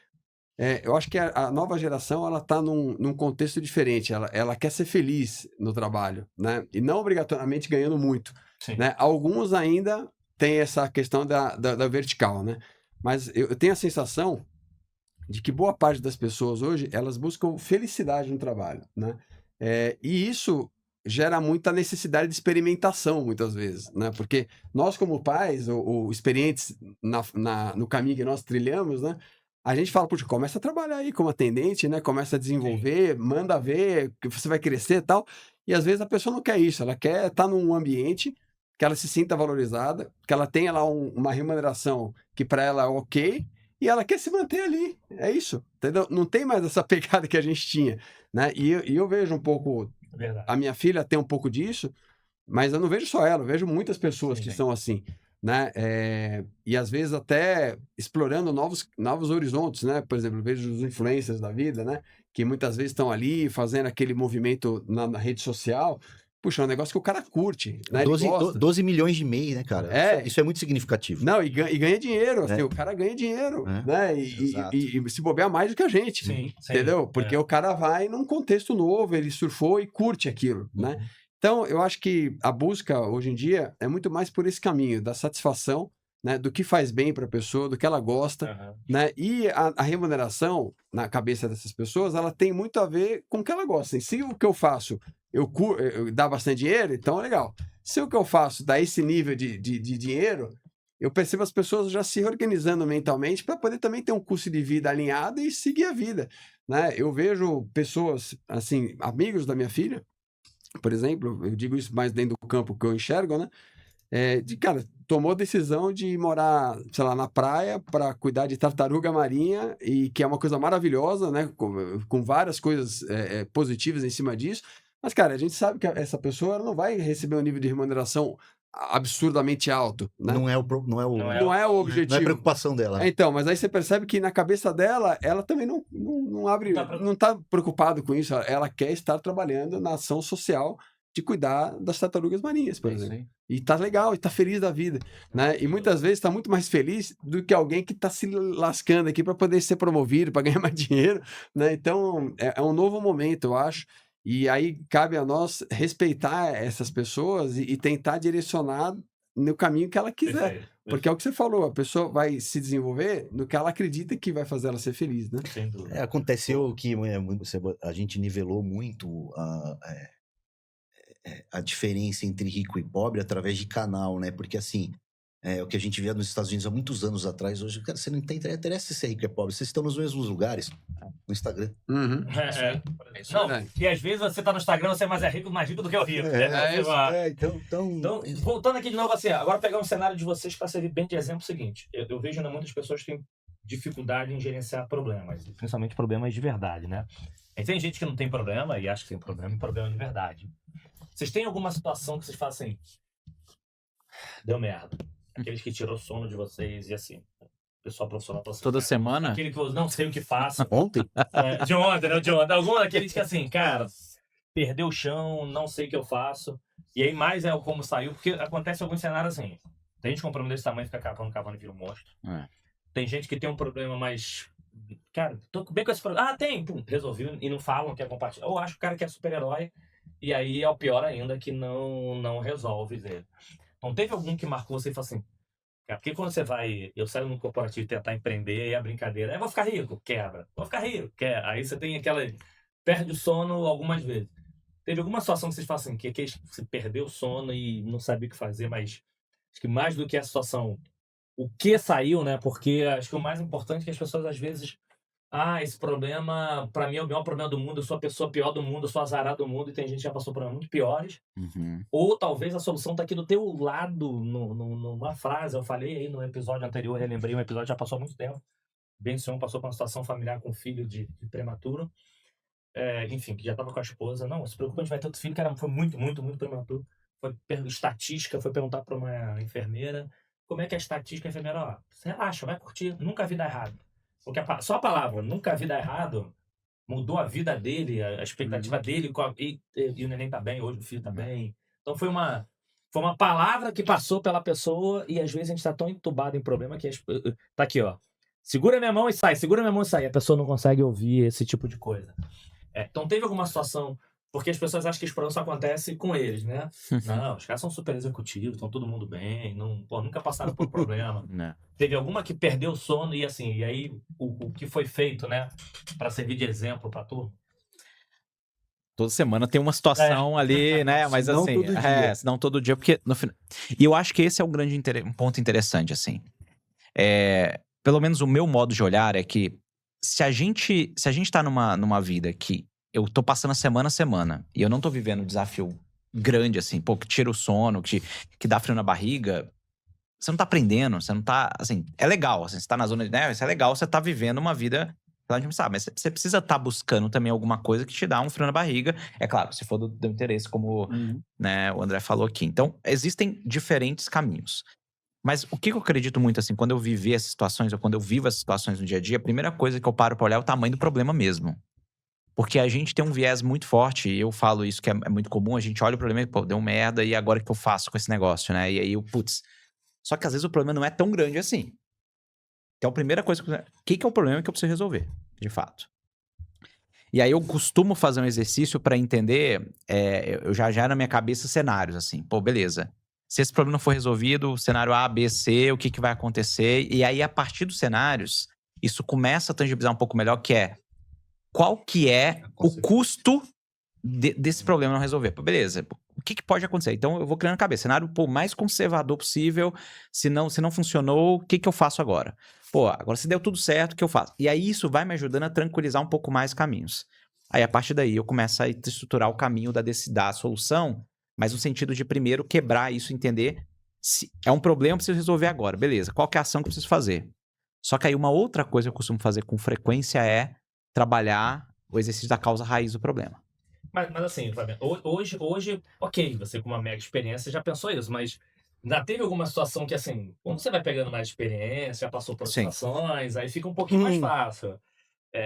eu acho que a nova geração, ela tá num contexto diferente. Ela quer ser feliz no trabalho, né? E não obrigatoriamente ganhando muito, né? Alguns ainda têm essa questão da vertical, né? Mas eu tenho a sensação de que boa parte das pessoas hoje, elas buscam felicidade no trabalho, né? E isso gera muita necessidade de experimentação, muitas vezes, né? Porque nós, como pais, ou experientes no caminho que nós trilhamos, né? A gente fala, puxa, começa a trabalhar aí como atendente, né? Começa a desenvolver, manda ver que você vai crescer e tal. E às vezes a pessoa não quer isso, ela quer estar num ambiente que ela se sinta valorizada, que ela tenha lá uma remuneração que para ela é ok, e ela quer se manter ali. É isso, entendeu? Não tem mais essa pegada que a gente tinha, né? E eu vejo um pouco... A minha filha tem um pouco disso, mas eu não vejo só ela, eu vejo muitas pessoas que são assim, né? E às vezes até explorando novos horizontes, né? Por exemplo, eu vejo os influencers da vida, né? Que muitas vezes estão ali fazendo aquele movimento na rede social. Puxa, é um negócio que o cara curte, né? 12 milhões de mês, né, cara? Isso é muito significativo. Não, e ganha dinheiro, assim, o cara ganha dinheiro, né? E se bobear mais do que a gente, entendeu? Porque o cara vai num contexto novo, ele surfou e curte aquilo, né? Então, eu acho que a busca, hoje em dia, é muito mais por esse caminho, da satisfação, né? Do que faz bem para a pessoa, do que ela gosta, né? E a remuneração, na cabeça dessas pessoas, ela tem muito a ver com o que ela gosta. E se o que eu faço eu dá bastante dinheiro, então é legal. Se o que eu faço dá esse nível de dinheiro, eu percebo as pessoas já se organizando mentalmente para poder também ter um custo de vida alinhado e seguir a vida, né? Eu vejo pessoas, assim, amigos da minha filha, por exemplo, eu digo isso mais dentro do campo que eu enxergo, né? Cara, tomou a decisão de morar, sei lá, na praia para cuidar de tartaruga marinha, e que é uma coisa maravilhosa, né? Com várias coisas positivas em cima disso. Mas, cara, a gente sabe que essa pessoa ela não vai receber um nível de remuneração absurdamente alto, né? Não é o objetivo. Não é a preocupação dela. Então, mas aí você percebe que na cabeça dela, ela também não tá preocupado com isso. Ela quer estar trabalhando na ação social de cuidar das tartarugas marinhas, por exemplo. E tá legal, e tá feliz da vida, né? E muitas vezes tá muito mais feliz do que alguém que tá se lascando aqui para poder ser promovido, para ganhar mais dinheiro, né? Então, é um novo momento, eu acho. E aí cabe a nós respeitar essas pessoas e tentar direcionar no caminho que ela quiser. Perfeito. Porque é o que você falou, a pessoa vai se desenvolver no que ela acredita que vai fazer ela ser feliz, né? Sem dúvida. Aconteceu que a gente nivelou muito a diferença entre rico e pobre através de canal, né? Porque assim, o que a gente via nos Estados Unidos há muitos anos atrás, hoje, cara, você não interessa se é rico ou é pobre, vocês estão nos mesmos lugares, no Instagram. Uhum. Não, verdade. e às vezes você tá no Instagram, você é mais rico do que o rico. Então, voltando aqui de novo assim, agora pegar um cenário de vocês para servir bem de exemplo seguinte. Eu vejo ainda muitas pessoas que têm dificuldade em gerenciar problemas, principalmente problemas de verdade, né? E tem gente que não tem problema e acha que tem problema e problema de verdade. Vocês têm alguma situação que vocês falam assim, deu merda. Aqueles que tirou sono de vocês e assim, pessoal profissional. Toda semana? Aquele que eu não sei o que faço. Ontem? De ontem, não de ontem. Algum daqueles que assim, cara, perdeu o chão, não sei o que eu faço. E aí mais é o como saiu, porque acontece alguns cenários assim. Tem gente com um problema desse tamanho, fica cavando e vira um monstro. Tem gente que tem um problema mais... Cara, tô bem com esse problema. Ah, tem! Pum, resolveu e não falam, quer compartilhar. Ou acho que o cara que é super-herói e aí é o pior ainda que não resolve dele. Então teve algum que marcou você e falou assim, cara, porque quando você vai, eu saio no corporativo e tentar empreender, e a brincadeira é, vou ficar rico, quebra. Vou ficar rico, quebra. Aí você tem aquela, perde o sono algumas vezes. Teve alguma situação que vocês falam assim, que você perdeu o sono e não sabia o que fazer, mas acho que mais do que a situação, o que saiu, né? Porque acho que o mais importante é que as pessoas às vezes, esse problema, pra mim é o maior problema do mundo, eu sou a pessoa pior do mundo, eu sou azarado do mundo, e tem gente que já passou por muito piores. Ou talvez a solução tá aqui do teu lado, numa frase. Eu falei aí no episódio anterior, eu lembrei, um episódio já passou há muito tempo. Ben Sion passou por uma situação familiar com um filho de prematuro. Enfim, que já tava com a esposa. Não, se preocupa, a gente vai ter outro filho, cara, foi muito, muito, muito prematuro. Foi estatística, foi perguntar pra uma enfermeira, como é que é a estatística? A enfermeira, ó, você relaxa, vai curtir, nunca vi dar errado. Porque só a palavra, nunca vi dar errado, mudou a vida dele, a expectativa dele, e o neném tá bem, hoje o filho tá bem. Então foi uma palavra que passou pela pessoa e às vezes a gente tá tão entubado em problema que tá aqui, ó. Segura minha mão e sai, segura minha mão e sai. A pessoa não consegue ouvir esse tipo de coisa. Então teve alguma situação, porque as pessoas acham que esse problema só acontece com eles, né? Não, os caras são super executivos, estão todo mundo bem, nunca passaram por problema. Teve alguma que perdeu o sono e assim, e aí o que foi feito, né? Pra servir de exemplo pra turma? Toda semana tem uma situação ali, né? Mas Senão assim, todo dia. senão todo dia, porque no final. E eu acho que esse é um um ponto interessante, assim. Pelo menos o meu modo de olhar é que se a gente tá numa vida que eu tô passando semana a semana e eu não tô vivendo um desafio grande, assim, pô, que tira o sono, que dá frio na barriga, você não tá aprendendo, você não tá, assim, é legal, assim, você tá na zona de, né, isso é legal, você tá vivendo uma vida, sabe, mas você precisa estar buscando também alguma coisa que te dá um frio na barriga, é claro, se for do interesse, como né, o André falou aqui. Então, existem diferentes caminhos. Mas o que eu acredito muito, assim, quando eu viver essas situações, ou quando eu vivo essas situações no dia a dia, a primeira coisa que eu paro pra olhar é o tamanho do problema mesmo. Porque a gente tem um viés muito forte, e eu falo isso que é muito comum, a gente olha o problema e, pô, deu merda, e agora o que eu faço com esse negócio, né? E aí putz. Só que às vezes o problema não é tão grande assim. Então a primeira coisa, o que é o problema que eu preciso resolver, de fato? E aí eu costumo fazer um exercício pra entender, eu já na minha cabeça cenários, assim, pô, beleza. Se esse problema não for resolvido, cenário A, B, C, o que vai acontecer? E aí, a partir dos cenários, isso começa a tangibilizar um pouco melhor, que é qual que é o custo desse problema não resolver. Pô, beleza, o que pode acontecer? Então, eu vou criando na cabeça, cenário mais conservador possível, se não funcionou, o que eu faço agora? Pô, agora se deu tudo certo, o que eu faço? E aí, isso vai me ajudando a tranquilizar um pouco mais os caminhos. Aí, a partir daí, eu começo a estruturar o caminho da solução, mas no sentido de primeiro quebrar isso, entender se é um problema, eu preciso resolver agora. Beleza, qual que é a ação que eu preciso fazer? Só que aí uma outra coisa que eu costumo fazer com frequência é trabalhar o exercício da causa raiz do problema. Mas assim, hoje, ok, você com uma mega experiência já pensou isso, mas já teve alguma situação que assim, quando você vai pegando mais experiência, já passou por situações, aí fica um pouquinho mais fácil.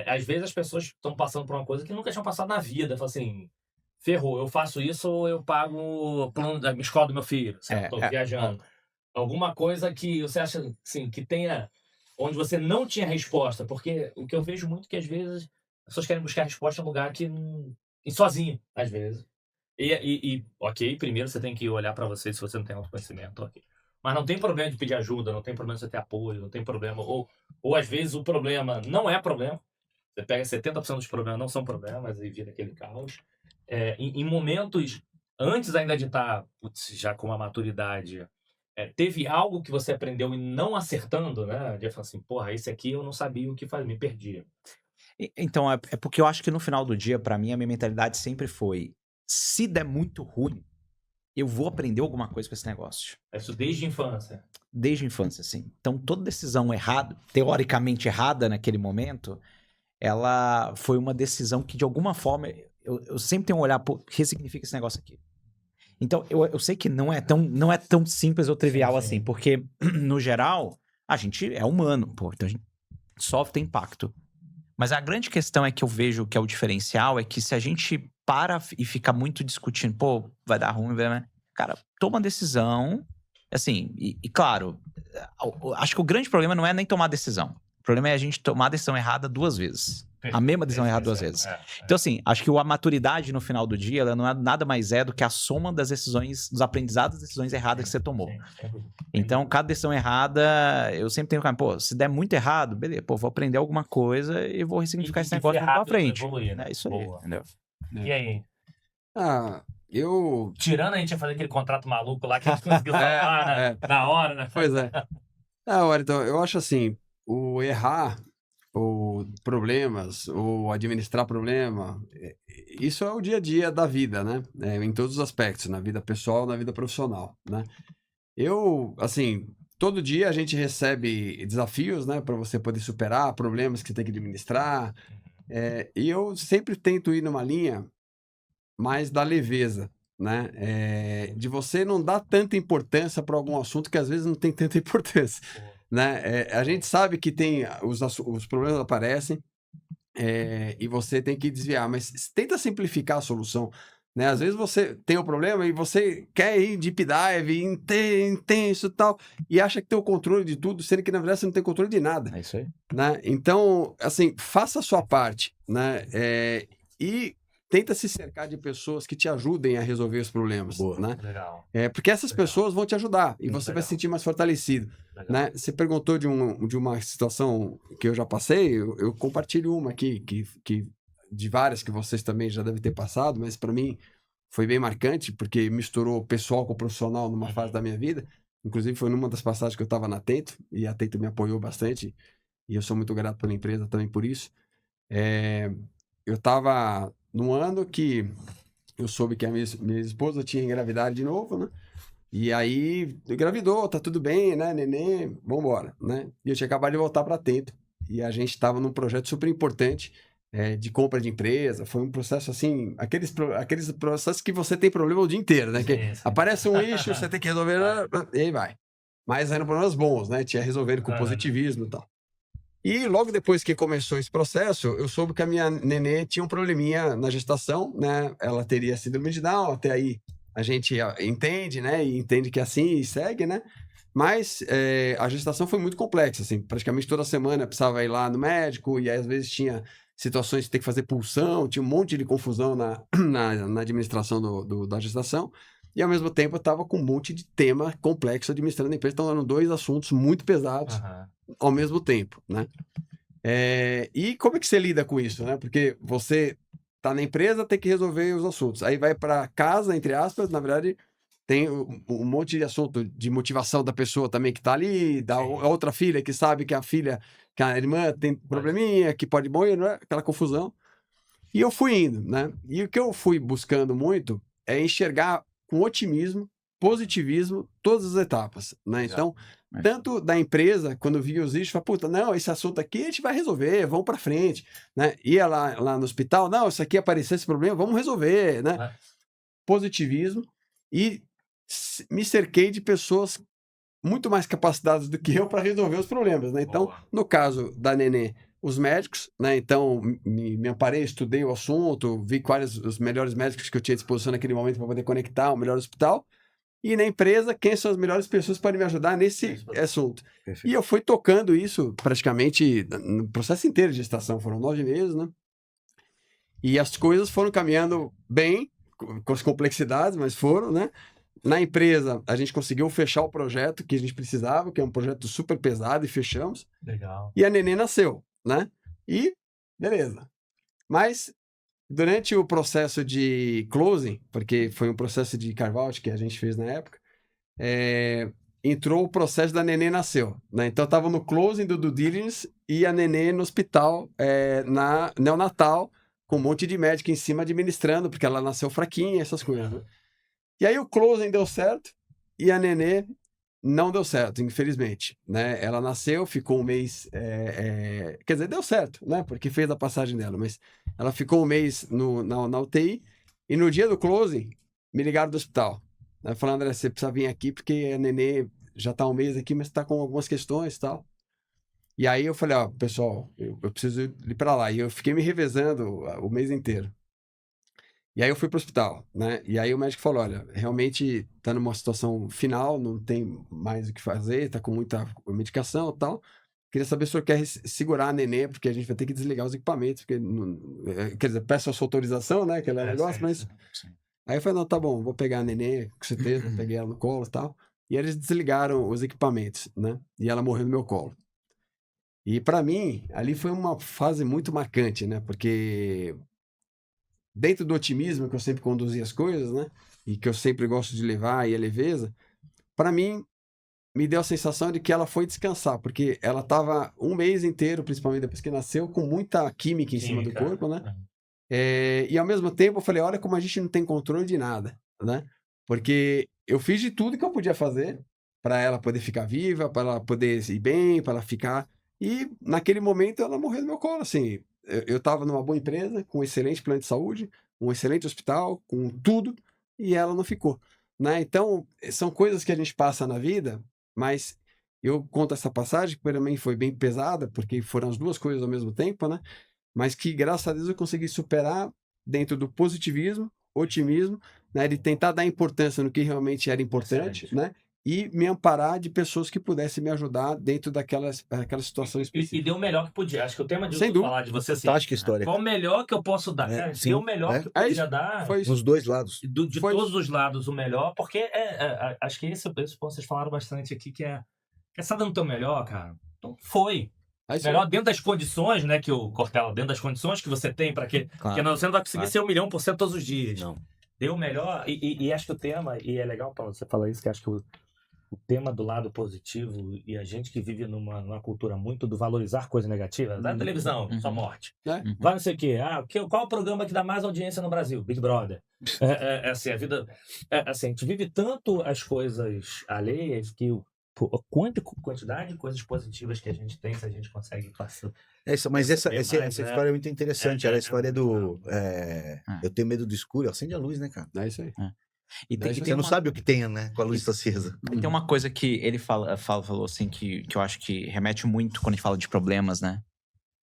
Às vezes as pessoas estão passando por uma coisa que nunca tinham passado na vida, falam assim... Ferrou, eu faço isso ou eu pago o plano da escola do meu filho, certo? Tô viajando. Alguma coisa que você acha, assim, que tenha... Onde você não tinha resposta. Porque o que eu vejo muito é que, às vezes, as pessoas querem buscar resposta em um lugar que E sozinho, às vezes. Ok, primeiro você tem que olhar pra você se você não tem autoconhecimento, ok. Mas não tem problema de pedir ajuda, não tem problema de você ter apoio, não tem problema. Ou às vezes o problema não é problema. Você pega 70% dos problemas não são problemas e vira aquele caos. Em momentos, antes ainda de estar já com uma maturidade, teve algo que você aprendeu e não acertando, né? De falar assim, porra, esse aqui eu não sabia o que fazer, me perdi. Então, é porque eu acho que no final do dia, pra mim, a minha mentalidade sempre foi: se der muito ruim, eu vou aprender alguma coisa com esse negócio. Isso desde a infância. Desde a infância, assim. Então, toda decisão errada, teoricamente errada naquele momento, ela foi uma decisão que, de alguma forma, eu sempre tenho um olhar, pô, o que significa esse negócio aqui? Então, eu sei que não é tão simples ou trivial Sim. assim, porque, no geral, a gente é humano, pô, então a gente sofre, tem impacto. Mas a grande questão é que eu vejo que é o diferencial, é que se a gente para e fica muito discutindo, pô, vai dar ruim, cara, toma uma decisão, assim, e claro, acho que o grande problema não é nem tomar decisão. O problema é a gente tomar a decisão errada 2 vezes. A mesma decisão errada 2 vezes. Então, assim, acho que a maturidade no final do dia, ela não é nada mais do que a soma das decisões, dos aprendizados das decisões erradas que você tomou. Então, cada decisão errada, eu sempre tenho, pô, se der muito errado, beleza, pô, vou aprender alguma coisa e vou ressignificar esse negócio pra frente. Evoluir, né? É isso aí, entendeu? E aí? Tirando a gente ia fazer aquele contrato maluco lá que a gente conseguiu salvar na hora, né? Pois é. Então, eu acho assim, o errar, ou problemas, ou administrar problema, isso é o dia a dia da vida, né? Em todos os aspectos, na vida pessoal, na vida profissional, né? Assim, todo dia a gente recebe desafios, né? Para você poder superar problemas que você tem que administrar, e eu sempre tento ir numa linha mais da leveza, né? De você não dar tanta importância para algum assunto que às vezes não tem tanta importância, né? A gente sabe que tem os problemas aparecem, e você tem que desviar, mas tenta simplificar a solução, né? Às vezes você tem um problema e você quer ir deep dive, intenso e tal, e acha que tem o controle de tudo, sendo que na verdade você não tem controle de nada. É isso aí. Né? Então, assim, faça a sua parte, né? E tenta se cercar de pessoas que te ajudem a resolver os problemas, né? Legal. Porque essas pessoas vão te ajudar e você vai se sentir mais fortalecido, né? Você perguntou de uma situação que eu já passei, eu compartilho uma aqui, que de várias que vocês também já devem ter passado, mas para mim foi bem marcante, porque misturou pessoal com profissional numa fase da minha vida. Inclusive foi numa das passagens que eu estava na Atento, e a Atento me apoiou bastante, e eu sou muito grato pela empresa também por isso. Eu estava num ano que eu soube que a minha esposa tinha engravidado de novo, né? E aí, engravidou, tá tudo bem, né? Neném, vambora, né? E eu tinha acabado de voltar para Atento. E a gente estava num projeto super importante de compra de empresa. Foi um processo assim, aqueles processos que você tem problema o dia inteiro, né? Que aparece um issue, você tem que resolver, e aí vai. Mas eram problemas bons, né? Tinha resolvido com positivismo e tal. E logo depois que começou esse processo, eu soube que a minha nenê tinha um probleminha na gestação, né? Ela teria síndrome de Down, até aí a gente entende, né? E entende que é assim e segue, né? Mas a gestação foi muito complexa, assim. Praticamente toda semana eu precisava ir lá no médico, e aí, às vezes tinha situações de ter que fazer pulsão, tinha um monte de confusão na administração da gestação. E ao mesmo tempo eu estava com um monte de tema complexo administrando a empresa. Então eram 2 assuntos muito pesados ao mesmo tempo, né? E como é que você lida com isso, né? Porque você tá na empresa, tem que resolver os assuntos. Aí vai para casa, entre aspas, na verdade, tem um monte de assunto de motivação da pessoa também que tá ali, da outra filha que sabe que que a irmã tem probleminha, que pode morrer, né? Aquela confusão. E eu fui indo, né? E o que eu fui buscando muito é enxergar com otimismo, positivismo, todas as etapas, né? Então, tanto da empresa, quando via os issues, falava, puta, não, esse assunto aqui a gente vai resolver, vamos para frente, né? Ia lá no hospital, não, isso aqui apareceu esse problema, vamos resolver, né? Positivismo, e me cerquei de pessoas muito mais capacitadas do que eu para resolver os problemas, né? Então, no caso da nenê, os médicos, né? Então, me amparei, estudei o assunto, vi quais os melhores médicos que eu tinha à disposição naquele momento para poder conectar o melhor hospital. E na empresa, quem são as melhores pessoas que podem me ajudar nesse assunto. Perfeito. E eu fui tocando isso praticamente no processo inteiro de gestação, foram 9 meses, né? E as coisas foram caminhando bem, com as complexidades, mas foram, né? Na empresa, a gente conseguiu fechar o projeto que a gente precisava, que é um projeto super pesado, e fechamos. Legal. E a neném nasceu, né? E beleza. Mas durante o processo de closing, porque foi um processo de carve-out que a gente fez na época, entrou o processo da neném nasceu, né? Então eu tava no closing do due diligence e a neném no hospital, na neonatal, com um monte de médico em cima administrando, porque ela nasceu fraquinha, essas coisas, né? E aí o closing deu certo e a nenê não deu certo, infelizmente, né? Ela nasceu, ficou um mês, quer dizer, deu certo, né? Porque fez a passagem dela, mas ela ficou um mês na UTI e no dia do closing me ligaram do hospital, né? Falando, André, você precisa vir aqui porque a nenê já tá um mês aqui, mas tá com algumas questões e tal. E aí eu falei, ó, pessoal, eu preciso ir pra lá. E eu fiquei me revezando o mês inteiro. E aí eu fui pro hospital, né? E aí o médico falou, olha, realmente tá numa situação final, não tem mais o que fazer, tá com muita medicação e tal. Queria saber se o senhor quer segurar a neném, porque a gente vai ter que desligar os equipamentos, porque, quer dizer, peço a sua autorização, né? Aquele negócio, mas... Sim. Aí eu falei, não, tá bom, vou pegar a neném, com certeza, peguei ela no colo e tal. E eles desligaram os equipamentos, né? E ela morreu no meu colo. E pra mim, ali foi uma fase muito marcante, né? Porque dentro do otimismo que eu sempre conduzi as coisas, né? E que eu sempre gosto de levar e a leveza, pra mim, me deu a sensação de que ela foi descansar, porque ela tava um mês inteiro, principalmente depois que nasceu, com muita química em cima do corpo, né? E ao mesmo tempo eu falei, olha como a gente não tem controle de nada, né? Porque eu fiz de tudo que eu podia fazer para ela poder ficar viva, para ela poder ir bem, para ela ficar... E naquele momento ela morreu no meu colo, assim. Eu estava numa boa empresa, com um excelente plano de saúde, um excelente hospital, com tudo, e ela não ficou, né? Então, são coisas que a gente passa na vida, mas eu conto essa passagem que para mim foi bem pesada, porque foram as duas coisas ao mesmo tempo, né? Mas que, graças a Deus, eu consegui superar dentro do positivismo, otimismo, né? De tentar dar importância no que realmente era importante, Excelente. né? E me amparar de pessoas que pudessem me ajudar dentro daquela situação específica. E deu o melhor que podia. Acho que o tema de Sem eu dúvida. falar de você assim, Fantástica história. qual o melhor que eu posso dar? É, Cara, sim, deu o melhor que eu É podia isso. dar. Foi isso. Nos dois lados. De Foi todos isso. os lados o melhor, porque acho que esse ponto vocês falaram bastante aqui, que é você tá dando o teu melhor, cara. Então foi. É isso. Melhor dentro das condições, né, que o Cortella, dentro das condições que você tem para que... Claro. Porque você não vai conseguir Claro. ser 1.000.000% todos os dias. Não. Deu o melhor, e acho que o tema, e é legal, Paulo, você falar isso, que acho que o tema do lado positivo, e a gente que vive numa cultura muito do valorizar coisas negativas, da televisão, só morte. Né? Vai não sei o quê. Qual é o programa que dá mais audiência no Brasil? Big Brother. Assim, a vida... assim, a gente vive tanto as coisas alheias que quantidade de coisas positivas que a gente tem, se a gente consegue passar. Mas essa Bem mais, né? história é muito interessante. Era a história do. Eu tenho medo do escuro, acende a luz, né, cara? É isso aí. E tem, Você não sabe o que tem, né? Com a luz acesa. tem uma coisa que ele falou assim, que eu acho que remete muito quando a gente fala de problemas, né?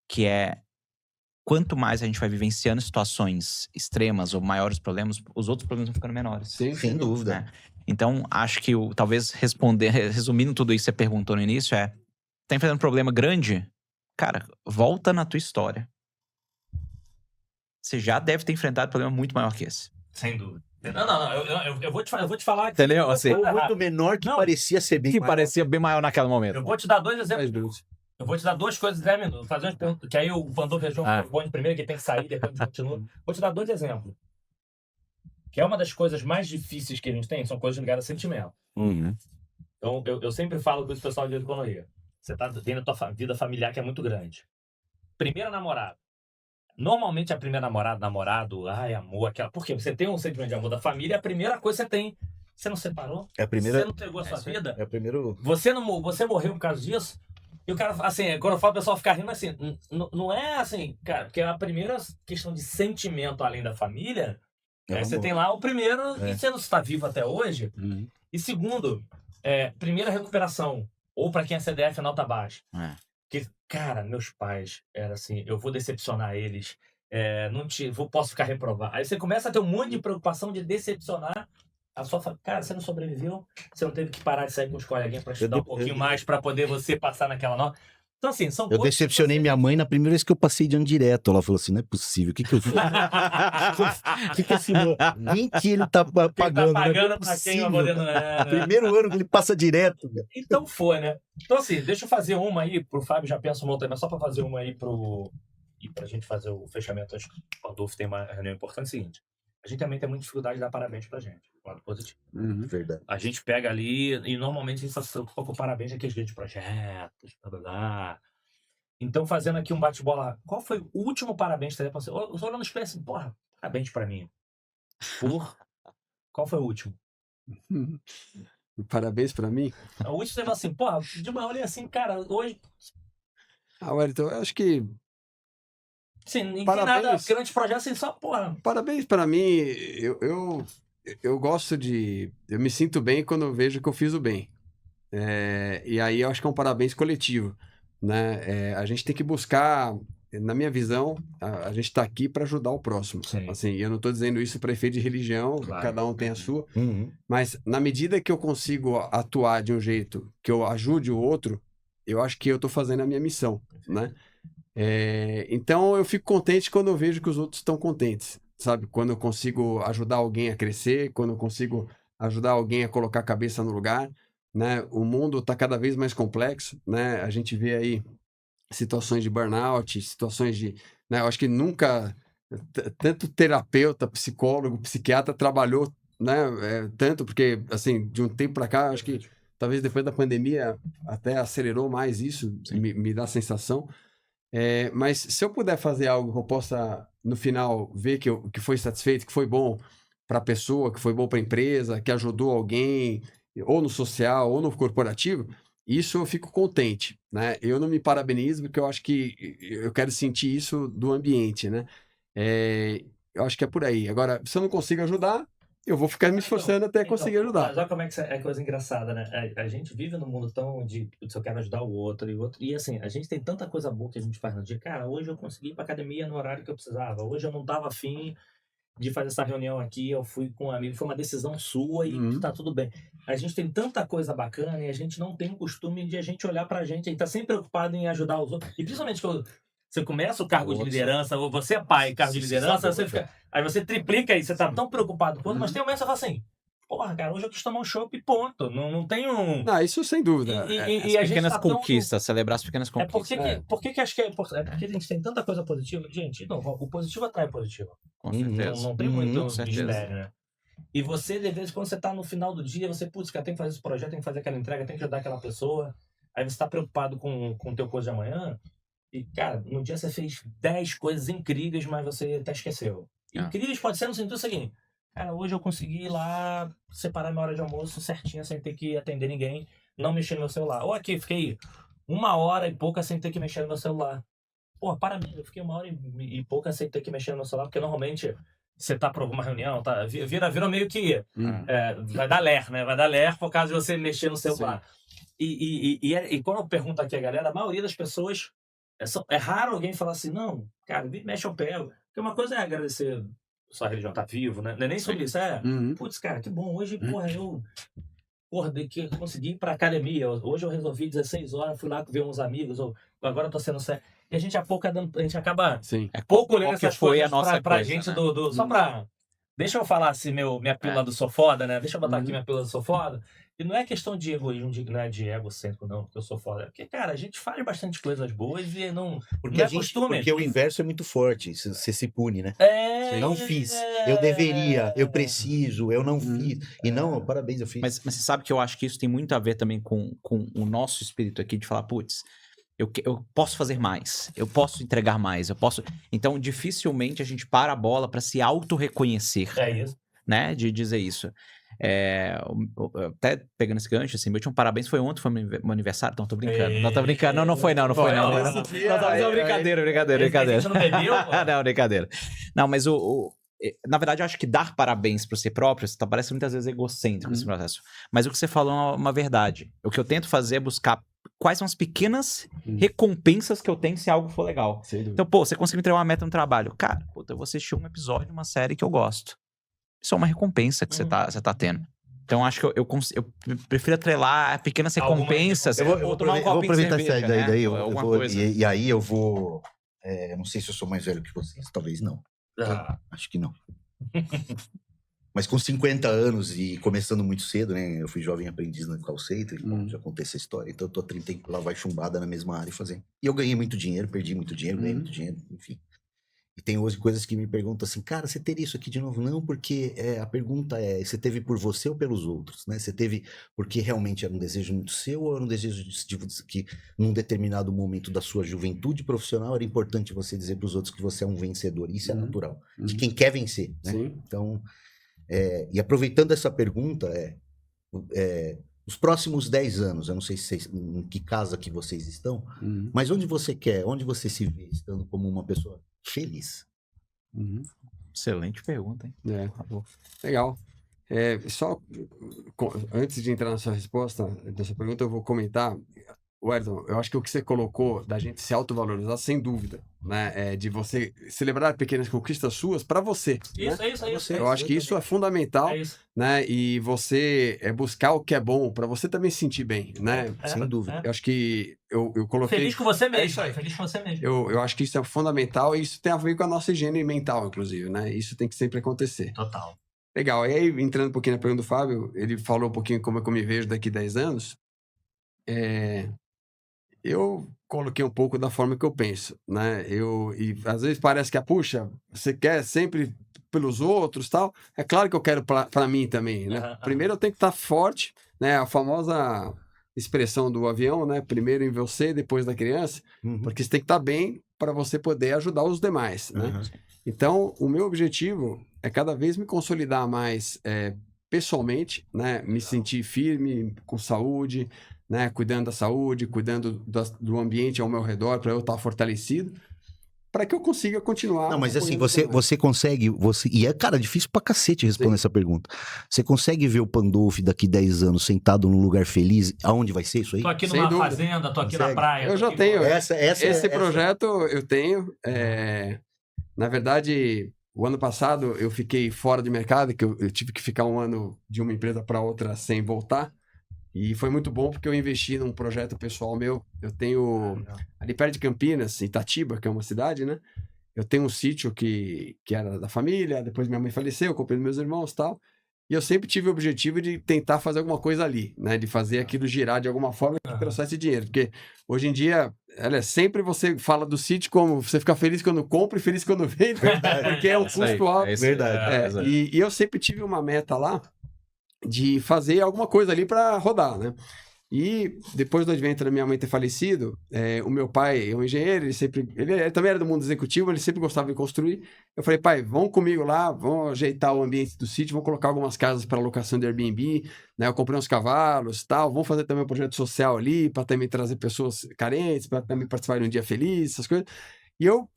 Que é, quanto mais a gente vai vivenciando situações extremas ou maiores problemas, os outros problemas vão ficando menores. Sim, Sem dúvida. Né? Então, acho que talvez resumindo tudo isso que você perguntou no início, tá enfrentando um problema grande? Cara, volta na tua história. Você já deve ter enfrentado um problema muito maior que esse. Sem dúvida. Não, eu vou te falar que... Entendeu? Assim, Ou muito menor que Não. parecia ser bem que maior. parecia bem maior naquele momento. Eu vou te dar dois Mais exemplos. minutos. Eu vou te dar duas coisas em 10 minutos. Fazer umas perguntas, que aí o Pandor Região responde primeiro, que tem que sair, depois a gente continua. Vou te dar dois exemplos. Que é uma das coisas mais difíceis que a gente tem, são coisas ligadas a sentimento. Uhum. Então, eu sempre falo com esse pessoal de economia. Você tá tendo a tua vida familiar que é muito grande. Primeira namorada. Normalmente a primeira namorado, ai, amor, aquela... Porque você tem um sentimento de amor da família, a primeira coisa que você tem... Você não separou? É a primeira. Você não entregou a sua vida? É o primeiro. Você morreu por causa disso? E o cara, assim, quando eu falo, o pessoal fica rindo assim, não é assim, cara, porque a primeira questão de sentimento além da família, você tem lá o primeiro, e você não está vivo até hoje. Uhum. E segundo, primeira recuperação, ou para quem é CDF na alta baixa. Que, cara, meus pais, era assim, eu vou decepcionar eles, posso ficar reprovado. Aí você começa a ter um monte de preocupação de decepcionar a sua família. Cara, você não sobreviveu, você não teve que parar de sair com os coleguinhas para estudar um pouquinho mais para poder você passar naquela nota. Então, assim, são Eu coisas que decepcionei você- minha mãe na primeira vez que eu passei de ano direto. Ela falou assim, não é possível, o que que eu fiz? O que que esse meu... Quem que ele tá Quem tá pagando? Não é pagando pra quem vai poder... né? Primeiro ano que ele passa direto. Cara. Então foi, né? Então, assim, deixa eu fazer uma aí pro Fábio, já pensa uma outra, mas só pra fazer uma aí e pra gente fazer o fechamento, acho que o Adolfo tem uma reunião importante, é o seguinte, a gente também tem muita dificuldade de dar parabéns pra gente, lado positivo. Verdade. A gente pega ali, e normalmente a gente só se preocupa com parabéns aqueles grandes projetos, blá, blá, blá. Então, fazendo aqui um bate-bola, qual foi o último parabéns que você deu pra você? Eu só olhando no espelho assim, porra, parabéns pra mim. Qual foi o último? Parabéns pra mim. O último você falou assim, porra, de manhã eu olhei assim, cara, hoje... Wellington, eu acho que Sim, ninguém Parabéns. nada, grande projeto, assim, só, porra. parabéns pra mim. Eu gosto de. Eu me sinto bem quando eu vejo que eu fiz o bem. E aí eu acho que é um parabéns coletivo. Né? A gente tem que buscar, na minha visão, a gente está aqui para ajudar o próximo. Sim. Assim, eu não estou dizendo isso para efeito de religião, Claro. cada um tem a sua, Uhum. mas na medida que eu consigo atuar de um jeito que eu ajude o outro, eu acho que eu estou fazendo a minha missão. Né? Então eu fico contente quando eu vejo que os outros estão contentes, sabe? Quando eu consigo ajudar alguém a crescer, quando eu consigo ajudar alguém a colocar a cabeça no lugar, né? O mundo está cada vez mais complexo, né? A gente vê aí situações de burnout, situações de, né? Eu acho que nunca tanto terapeuta, psicólogo, psiquiatra trabalhou, né? Tanto porque assim de um tempo para cá, acho que talvez depois da pandemia até acelerou mais isso, me dá a sensação. Mas se eu puder fazer algo que eu possa, no final, ver que foi satisfeito, que foi bom para a pessoa, que foi bom para a empresa, que ajudou alguém, ou no social, ou no corporativo, isso eu fico contente, né? Eu não me parabenizo, porque eu acho que eu quero sentir isso do ambiente, né? Eu acho que é por aí. Agora, se eu não consigo ajudar, eu vou ficar me esforçando até conseguir ajudar. Mas olha como é que é coisa engraçada, né? A gente vive num mundo tão de eu quero ajudar o outro e o outro. E assim, a gente tem tanta coisa boa que a gente faz no dia. Cara, hoje eu consegui ir pra academia no horário que eu precisava. Hoje eu não tava afim de fazer essa reunião aqui. Eu fui com um amigo. Foi uma decisão sua e tá tudo bem. A gente tem tanta coisa bacana e a gente não tem o costume de a gente olhar pra gente. A gente tá sempre preocupado em ajudar os outros. E principalmente quando você começa o cargo de liderança, ou você é pai, cargo de liderança, você fica... Aí você triplica isso, você tá tão preocupado quanto, mas tem um momento que você fala assim, porra, cara, hoje eu quis tomar um chopp e ponto. Não tem um... Não, isso sem dúvida. E a gente Pequenas tá tão... conquistas, celebrar as pequenas conquistas. Por que acho que é importante? É porque a gente tem tanta coisa positiva. Gente, não, o positivo atrai positivo. Com certeza. Não tem muito com certeza. mistério, né? E você, de vez em quando você tá no final do dia, você, putz, cara, tem que fazer esse projeto, tem que fazer aquela entrega, tem que ajudar aquela pessoa. Aí você tá preocupado com o teu coisa de amanhã. E, cara, no dia você fez 10 coisas incríveis, mas você até esqueceu. Incríveis pode ser no sentido seguinte. Cara, hoje eu consegui ir lá separar minha hora de almoço certinha, sem ter que atender ninguém, não mexer no meu celular. Ou aqui, fiquei 1 hora e pouca sem ter que mexer no meu celular. Pô, parabéns, eu fiquei 1 hora e pouca sem ter que mexer no meu celular, porque normalmente você tá por alguma reunião, tá, vira meio que vai dar ler, né? Vai dar ler por causa de você mexer no celular. E quando eu pergunto aqui a galera, a maioria das pessoas... É raro alguém falar assim, não, cara, mexe ao pé. Porque uma coisa é agradecer sua religião tá vivo, né? Não é nem sobre isso, putz, cara, que bom. Hoje, porra, eu consegui ir pra academia. Hoje eu resolvi 16 horas, fui lá ver uns amigos, agora eu tô sendo sério. E a gente a gente acaba pouco olhando essas coisas pra gente, né? Só pra... Deixa eu falar assim, minha pílula do sou foda, né? Deixa eu botar aqui minha pílula do sou foda. E não é questão de egoísmo, não é de egocêntrico, não, porque eu sou foda. Porque, cara, a gente faz bastante coisas boas e não é costume. Porque o inverso é muito forte, você se pune, né? Não fiz, eu deveria, eu preciso, eu não fiz. E não, parabéns, eu fiz. Mas você sabe que eu acho que isso tem muito a ver também com o nosso espírito aqui de falar, putz, eu posso fazer mais, eu posso entregar mais, eu posso... Então, dificilmente a gente para a bola para se auto-reconhecer. É isso. Né? De dizer isso. Até pegando esse gancho, assim, meu último parabéns foi ontem, foi meu aniversário, então tô brincando. Não tô brincando, não foi não. Não, brincadeira. Você não bebeu? Não, brincadeira. Não, mas na verdade, eu acho que dar parabéns para si próprio parece muitas vezes egocêntrico esse processo. Mas o que você falou é uma verdade. O que eu tento fazer é buscar quais são as pequenas recompensas que eu tenho se algo for legal. Então, pô, você conseguiu entregar uma meta no trabalho. Cara, eu vou assistir um episódio de uma série que eu gosto. Isso é uma recompensa que você tá tendo. Então acho que eu prefiro atrelar pequenas recompensas. recompensas. Eu vou tomar um eu vou copinho de aproveitar essa cerveja, ideia né? daí. Alguma coisa. E aí eu vou. Não sei se eu sou mais velho que vocês, talvez não. Ah, Acho que não. Mas com 50 anos e começando muito cedo, né? Eu fui jovem aprendiz no call center, já contei essa história. Então eu tô 30 lá vai chumbada na mesma área fazendo. E eu ganhei muito dinheiro, perdi muito dinheiro, ganhei muito dinheiro, enfim. E tem hoje coisas que me perguntam assim, cara, você teria isso aqui de novo? Não, porque a pergunta é, você teve por você ou pelos outros, né? Você teve porque realmente era um desejo muito seu ou era um desejo que num determinado momento da sua juventude profissional era importante você dizer para os outros que você é um vencedor? Isso é natural, de quem quer vencer, né? Sim. Então, e aproveitando essa pergunta, os próximos 10 anos, eu não sei em que casa que vocês estão, mas onde você se vê estando como uma pessoa feliz? Excelente pergunta, hein? Legal. Antes de entrar na sua resposta, dessa pergunta, eu vou comentar. Wellington, eu acho que o que você colocou da gente se autovalorizar, sem dúvida, né? De você celebrar pequenas conquistas suas para você. Isso. Eu acho que isso é fundamental, né? E você buscar o que é bom para você também se sentir bem, né? Sem dúvida. Eu acho que eu coloquei... Feliz com você mesmo. Isso aí. Feliz com você mesmo. Eu acho que isso é fundamental e isso tem a ver com a nossa higiene mental, inclusive, né? Isso tem que sempre acontecer. Total. Legal. E aí, entrando um pouquinho na pergunta do Fábio, ele falou um pouquinho como eu me vejo daqui a 10 anos. Eu coloquei um pouco da forma que eu penso, né? E às vezes parece que, puxa, você quer sempre pelos outros, tal. É claro que eu quero para mim também, né? Primeiro eu tenho que estar forte, né? A famosa expressão do avião, né? Primeiro em você, depois da criança, porque você tem que estar bem para você poder ajudar os demais, né? Então, o meu objetivo é cada vez me consolidar mais pessoalmente, né? Me sentir firme, com saúde, né, cuidando da saúde, cuidando do ambiente ao meu redor, para eu estar fortalecido, para que eu consiga continuar. Não, mas assim, você consegue, cara, difícil pra cacete responder essa pergunta. Você consegue ver o Pandolf daqui 10 anos sentado num lugar feliz? Aonde vai ser isso aí? Tô aqui numa fazenda, tô aqui na praia. Eu já tenho. Esse projeto eu tenho. Na verdade, o ano passado eu fiquei fora de mercado, que eu tive que ficar um ano de uma empresa para outra sem voltar. E foi muito bom porque eu investi num projeto pessoal meu. Eu tenho, ali perto de Campinas, Itatiba, que é uma cidade, né? Eu tenho um sítio que era da família, depois minha mãe faleceu, eu comprei dos meus irmãos e tal. E eu sempre tive o objetivo de tentar fazer alguma coisa ali, né? De fazer aquilo girar de alguma forma e trouxer esse dinheiro. Porque hoje em dia, sempre você fala do sítio como você fica feliz quando compra e feliz quando vende, porque é um custo alto. Verdade. E eu sempre tive uma meta lá de fazer alguma coisa ali para rodar, né? E depois do advento da minha mãe ter falecido, o meu pai é um engenheiro, ele também era do mundo executivo, ele sempre gostava de construir. Eu falei, pai, vão comigo lá, vamos ajeitar o ambiente do sítio, vamos colocar algumas casas para locação de Airbnb, né? Eu comprei uns cavalos e tal, vamos fazer também um projeto social ali, para também trazer pessoas carentes, para também participar de um dia feliz, essas coisas. E eu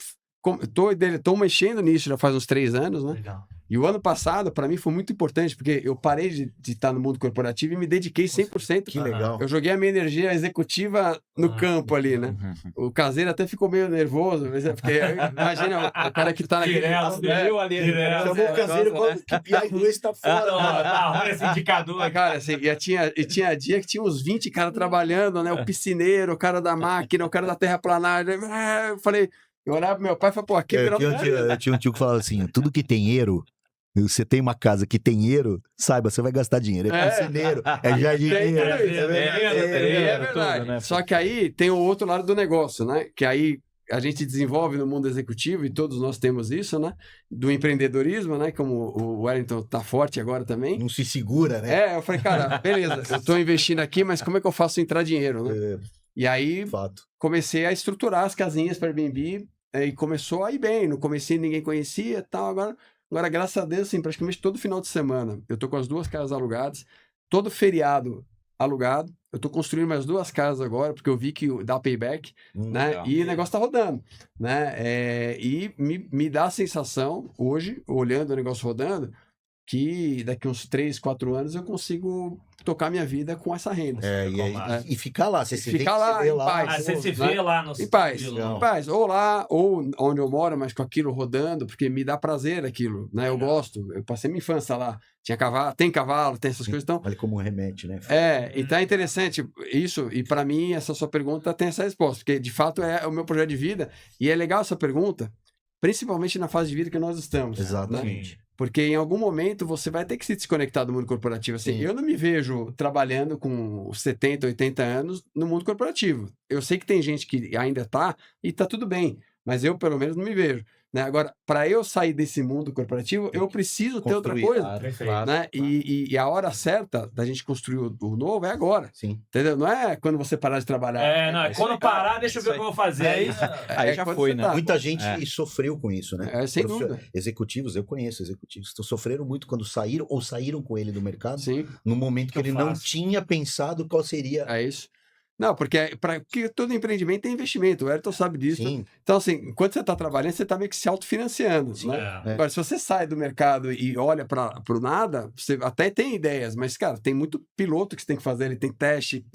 tô mexendo nisso já faz uns 3 anos, né? Legal. E o ano passado, para mim, foi muito importante, porque eu parei de estar no mundo corporativo e me dediquei 100%. Que legal. Eu joguei a minha energia exexecutiva no campo ali, né? O caseiro até ficou meio nervoso, porque imagina o cara que tá naquele... Chamou o caseiro quando que PI 2 tá fora. Olha esse indicador. Cara, assim, e tinha dia que tinha uns 20 caras trabalhando, né? O piscineiro, o cara da máquina, o cara da terraplanagem. Eu falei... Eu olhava pro meu pai e falei, pô, aqui virou... Eu tinha um tio que falava assim, tudo que tem eiro, você tem uma casa que tem eiro, saiba, você vai gastar dinheiro. É piscineiro, é jardineiro. É verdade. Tudo, né? Só que aí tem o outro lado do negócio, né? Que aí a gente desenvolve no mundo executivo, e todos nós temos isso, né? Do empreendedorismo, né? Como o Wellington tá forte agora também. Não se segura, né? Eu falei, cara, beleza, eu tô investindo aqui, mas como é que eu faço entrar dinheiro, né? E aí comecei a estruturar as casinhas para Airbnb, e começou a ir bem. No comecinho ninguém conhecia e tal. Agora, graças a Deus, assim, praticamente todo final de semana eu tô com as 2 casas alugadas, todo feriado alugado. Eu tô construindo mais 2 casas agora, porque eu vi que dá payback, né? Legal. E o negócio tá rodando, né? E me dá a sensação, hoje, olhando o negócio rodando, que daqui uns 3, 4 anos eu consigo tocar minha vida com essa renda. E ficar lá, você ficar lá em paz. Você se vê lá no em paz, ou lá, ou onde eu moro, mas com aquilo rodando, porque me dá prazer aquilo, né? Eu gosto, eu passei minha infância lá, tinha cavalo, tem essas coisas, então... Olha como remete, né? Então é interessante isso, e para mim essa sua pergunta tem essa resposta, porque de fato é o meu projeto de vida, e é legal essa pergunta, principalmente na fase de vida que nós estamos. Exatamente. Né? Porque em algum momento você vai ter que se desconectar do mundo corporativo. Assim, eu não me vejo trabalhando com 70, 80 anos no mundo corporativo. Eu sei que tem gente que ainda está e está tudo bem, mas eu pelo menos não me vejo. Né? Agora, para eu sair desse mundo corporativo, eu preciso ter outra coisa. Né? E a hora certa da gente construir o novo é agora. Sim. Entendeu? Não é quando você parar de trabalhar. Quando parar, deixa eu ver o que eu vou fazer. Aí já foi, né? Muita gente sofreu com isso, né? Sem dúvida. Executivos, eu conheço executivos que sofreram muito quando saíram ou saíram com ele do mercado. Sim. No momento que ele não tinha pensado qual seria. É isso. Não, porque todo empreendimento tem investimento, o Ayrton sabe disso. Sim. Então, assim, enquanto você está trabalhando, você está meio que se autofinanciando. Né? Agora, se você sai do mercado e olha para o nada, você até tem ideias, mas, cara, tem muito piloto que você tem que fazer, ele tem teste,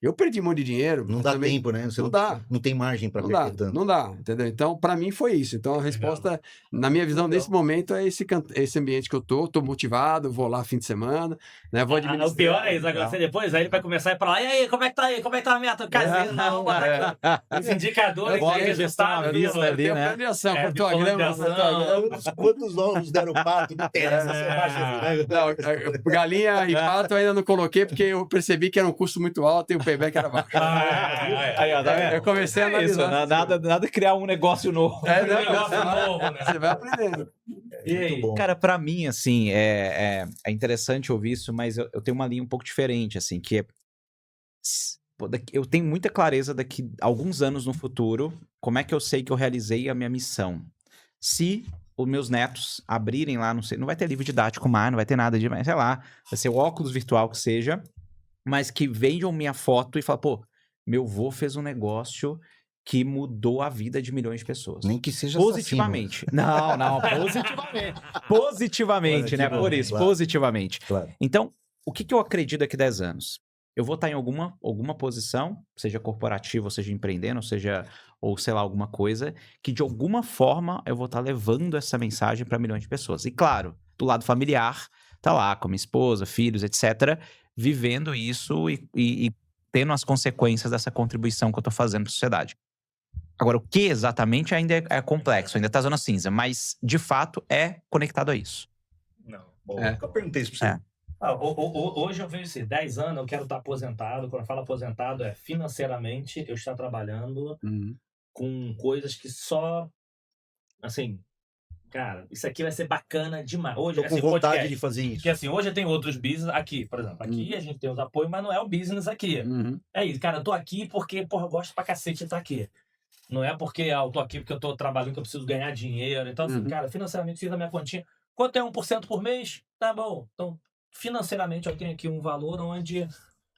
eu perdi um monte de dinheiro. Não dá tempo, né? Você não tem margem para perder tanto. Não dá, entendeu? Então, para mim, foi isso. Então, a resposta, na minha visão, nesse momento, é esse ambiente que eu tô motivado, vou lá fim de semana, né? Vou administrar. O pior é isso, agora você depois, aí ele vai começar a ir para lá, e aí, como é que tá aí? Como é que tá a meta? Caseiro, não, os indicadores que resultado ali, né? Premiação, cortou a grama. Quantos ovos deram pato? Não tem galinha e pato eu ainda não coloquei, porque eu percebi que era um custo muito alto e o payback era baixo. Eu comecei a analisar. Nada criar um negócio novo. Você vai aprendendo. E aí? Cara, pra mim, assim, é interessante ouvir isso, mas eu tenho uma linha um pouco diferente, assim, que é... Eu tenho muita clareza daqui a alguns anos no futuro, como é que eu sei que eu realizei a minha missão. Se os meus netos abrirem lá, não sei, não vai ter livro didático mais, não vai ter nada de mais, sei lá, vai ser o óculos virtual que seja, mas que vejam minha foto e falam, pô, meu vô fez um negócio que mudou a vida de milhões de pessoas. Nem que seja positivamente. Não, positivamente. Positivamente, né? Por isso, claro. Positivamente. Claro. Então, o que eu acredito daqui a 10 anos? Eu vou estar em alguma posição, seja corporativa, ou seja empreendendo, ou sei lá, alguma coisa, que de alguma forma eu vou estar levando essa mensagem para milhões de pessoas. E claro, do lado familiar, tá lá com a minha esposa, filhos, etc., vivendo isso e tendo as consequências dessa contribuição que eu estou fazendo para a sociedade. Agora, o que exatamente ainda é complexo, ainda está zona cinza, mas de fato é conectado a isso. Não. Eu perguntei isso para você. Hoje eu vejo assim, 10 anos eu quero estar aposentado. Quando eu falo aposentado, financeiramente eu estar trabalhando com coisas que só, assim, cara, isso aqui vai ser bacana demais. Hoje, tô com vontade de fazer isso. Porque assim, hoje eu tenho outros business aqui, por exemplo. Aqui a gente tem os apoios, mas não é o business aqui. É isso, cara, eu tô aqui porque, porra, eu gosto pra cacete de estar aqui. Não é porque eu tô aqui porque eu tô trabalhando, que eu preciso ganhar dinheiro. Então, assim, cara, financeiramente fiz a minha continha. Quanto é 1% por mês? Tá bom. Então, financeiramente eu tenho aqui um valor onde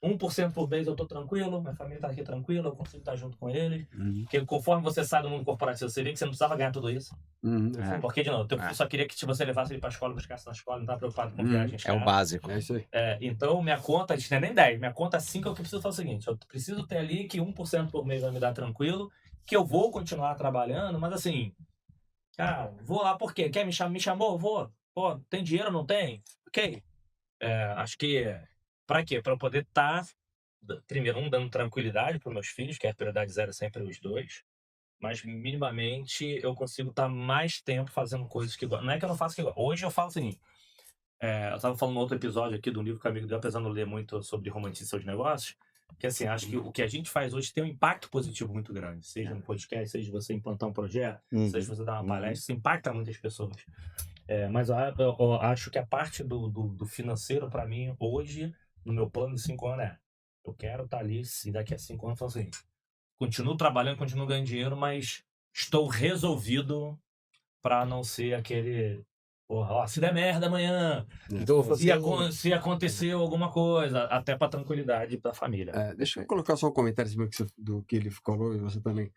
1% por mês eu tô tranquilo, minha família tá aqui tranquila, eu consigo estar junto com eles. Porque conforme você sai do mundo corporativo, você vê que você não precisava ganhar tudo isso. Porque, de novo, eu só queria que você levasse ele pra escola, buscasse na escola, não tá preocupado com viagem. É o básico. É isso aí. Então, minha conta, a gente não é nem 10, minha conta é 5, eu preciso fazer o seguinte, eu preciso ter ali que 1% por mês vai me dar tranquilo, que eu vou continuar trabalhando, mas assim, cara, vou lá por quê? Quer me chamou? Vou. Pô, tem dinheiro, não tem? Ok. Acho que, para quê? Para eu poder estar, primeiro, dando tranquilidade para os meus filhos, que a prioridade zero é sempre os dois, mas minimamente eu consigo estar mais tempo fazendo coisas que não é que eu não faço que igual. Hoje eu falo assim, eu estava falando no outro episódio aqui do livro que o amigo deu, apesar de não ler muito sobre romantização de negócios, que assim, acho que o que a gente faz hoje tem um impacto positivo muito grande, seja no podcast, seja você implantar um projeto, seja você dar uma palestra, isso impacta muitas pessoas. Mas eu acho que a parte do financeiro, para mim, hoje, no meu plano de 5 anos, eu quero estar ali, se daqui a 5 anos, assim, continuo trabalhando, continuo ganhando dinheiro, mas estou resolvido para não ser aquele, porra, se der merda amanhã, então vou fazer se aconteceu alguma coisa, até para tranquilidade da família. Deixa eu colocar só um comentário do que ele falou e você também.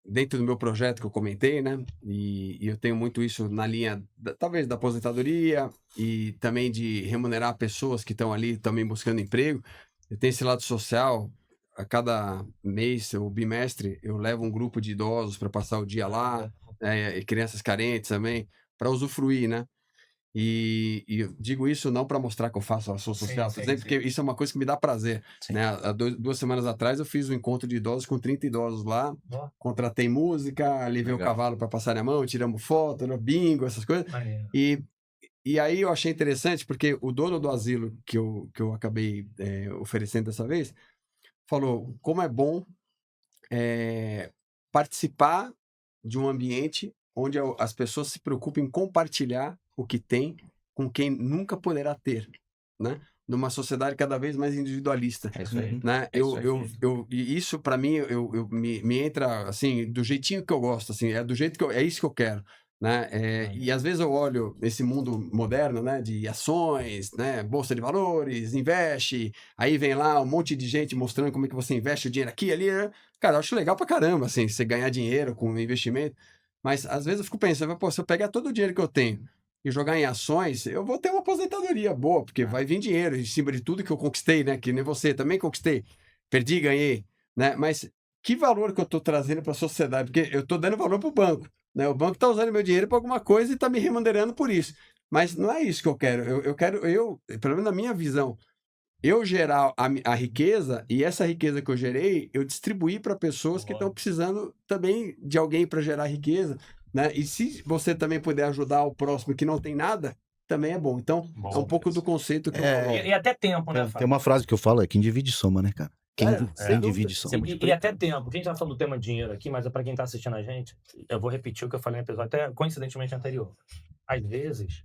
dentro do meu projeto que eu comentei, né? E eu tenho muito isso na linha, talvez, da aposentadoria e também de remunerar pessoas que estão ali também buscando emprego. Eu tenho esse lado social. A cada mês ou bimestre, eu levo um grupo de idosos para passar o dia lá, e crianças carentes também, para usufruir, né? E eu digo isso não para mostrar que eu faço ação social, porque isso é uma coisa que me dá prazer. Né? Há 2 semanas atrás eu fiz um encontro de idosos com 30 idosos lá, contratei música, levei o cavalo para passar a mão, tiramos foto, bingo, essas coisas. E aí eu achei interessante, porque o dono do asilo que eu acabei oferecendo dessa vez, falou como é bom participar de um ambiente onde as pessoas se preocupem em compartilhar o que tem com quem nunca poderá ter, né? Numa sociedade cada vez mais individualista. É isso aí. Né? E isso para mim me entra assim do jeitinho que eu gosto, assim, é do jeito que é isso que eu quero. Né? E às vezes eu olho esse mundo moderno, né, de ações, né, bolsa de valores, investe, aí vem lá um monte de gente mostrando como é que você investe o dinheiro aqui, ali, cara, eu acho legal pra caramba, assim, você ganhar dinheiro com investimento, mas às vezes eu fico pensando, pô, se eu pegar todo o dinheiro que eu tenho e jogar em ações, eu vou ter uma aposentadoria boa, porque vai vir dinheiro em cima de tudo que eu conquistei, né, que nem você, também conquistei, perdi, ganhei, né, mas que valor que eu tô trazendo para a sociedade, porque eu tô dando valor pro banco. Né? O banco está usando meu dinheiro para alguma coisa e está me remunerando por isso. Mas não é isso que eu quero. Eu quero, pelo menos na minha visão, eu gerar a riqueza e essa riqueza que eu gerei, eu distribuir para pessoas que estão precisando também de alguém para gerar riqueza. Né? E se você também puder ajudar o próximo que não tem nada, também é bom. Então, é um pouco do conceito que eu coloco. E até tempo, né, Tem uma frase que eu falo, quem divide soma, né, cara? Quem divide soma. E até tempo. A gente tá falando do tema dinheiro aqui, mas para quem tá assistindo a gente, eu vou repetir o que eu falei no episódio, até coincidentemente anterior. Às vezes,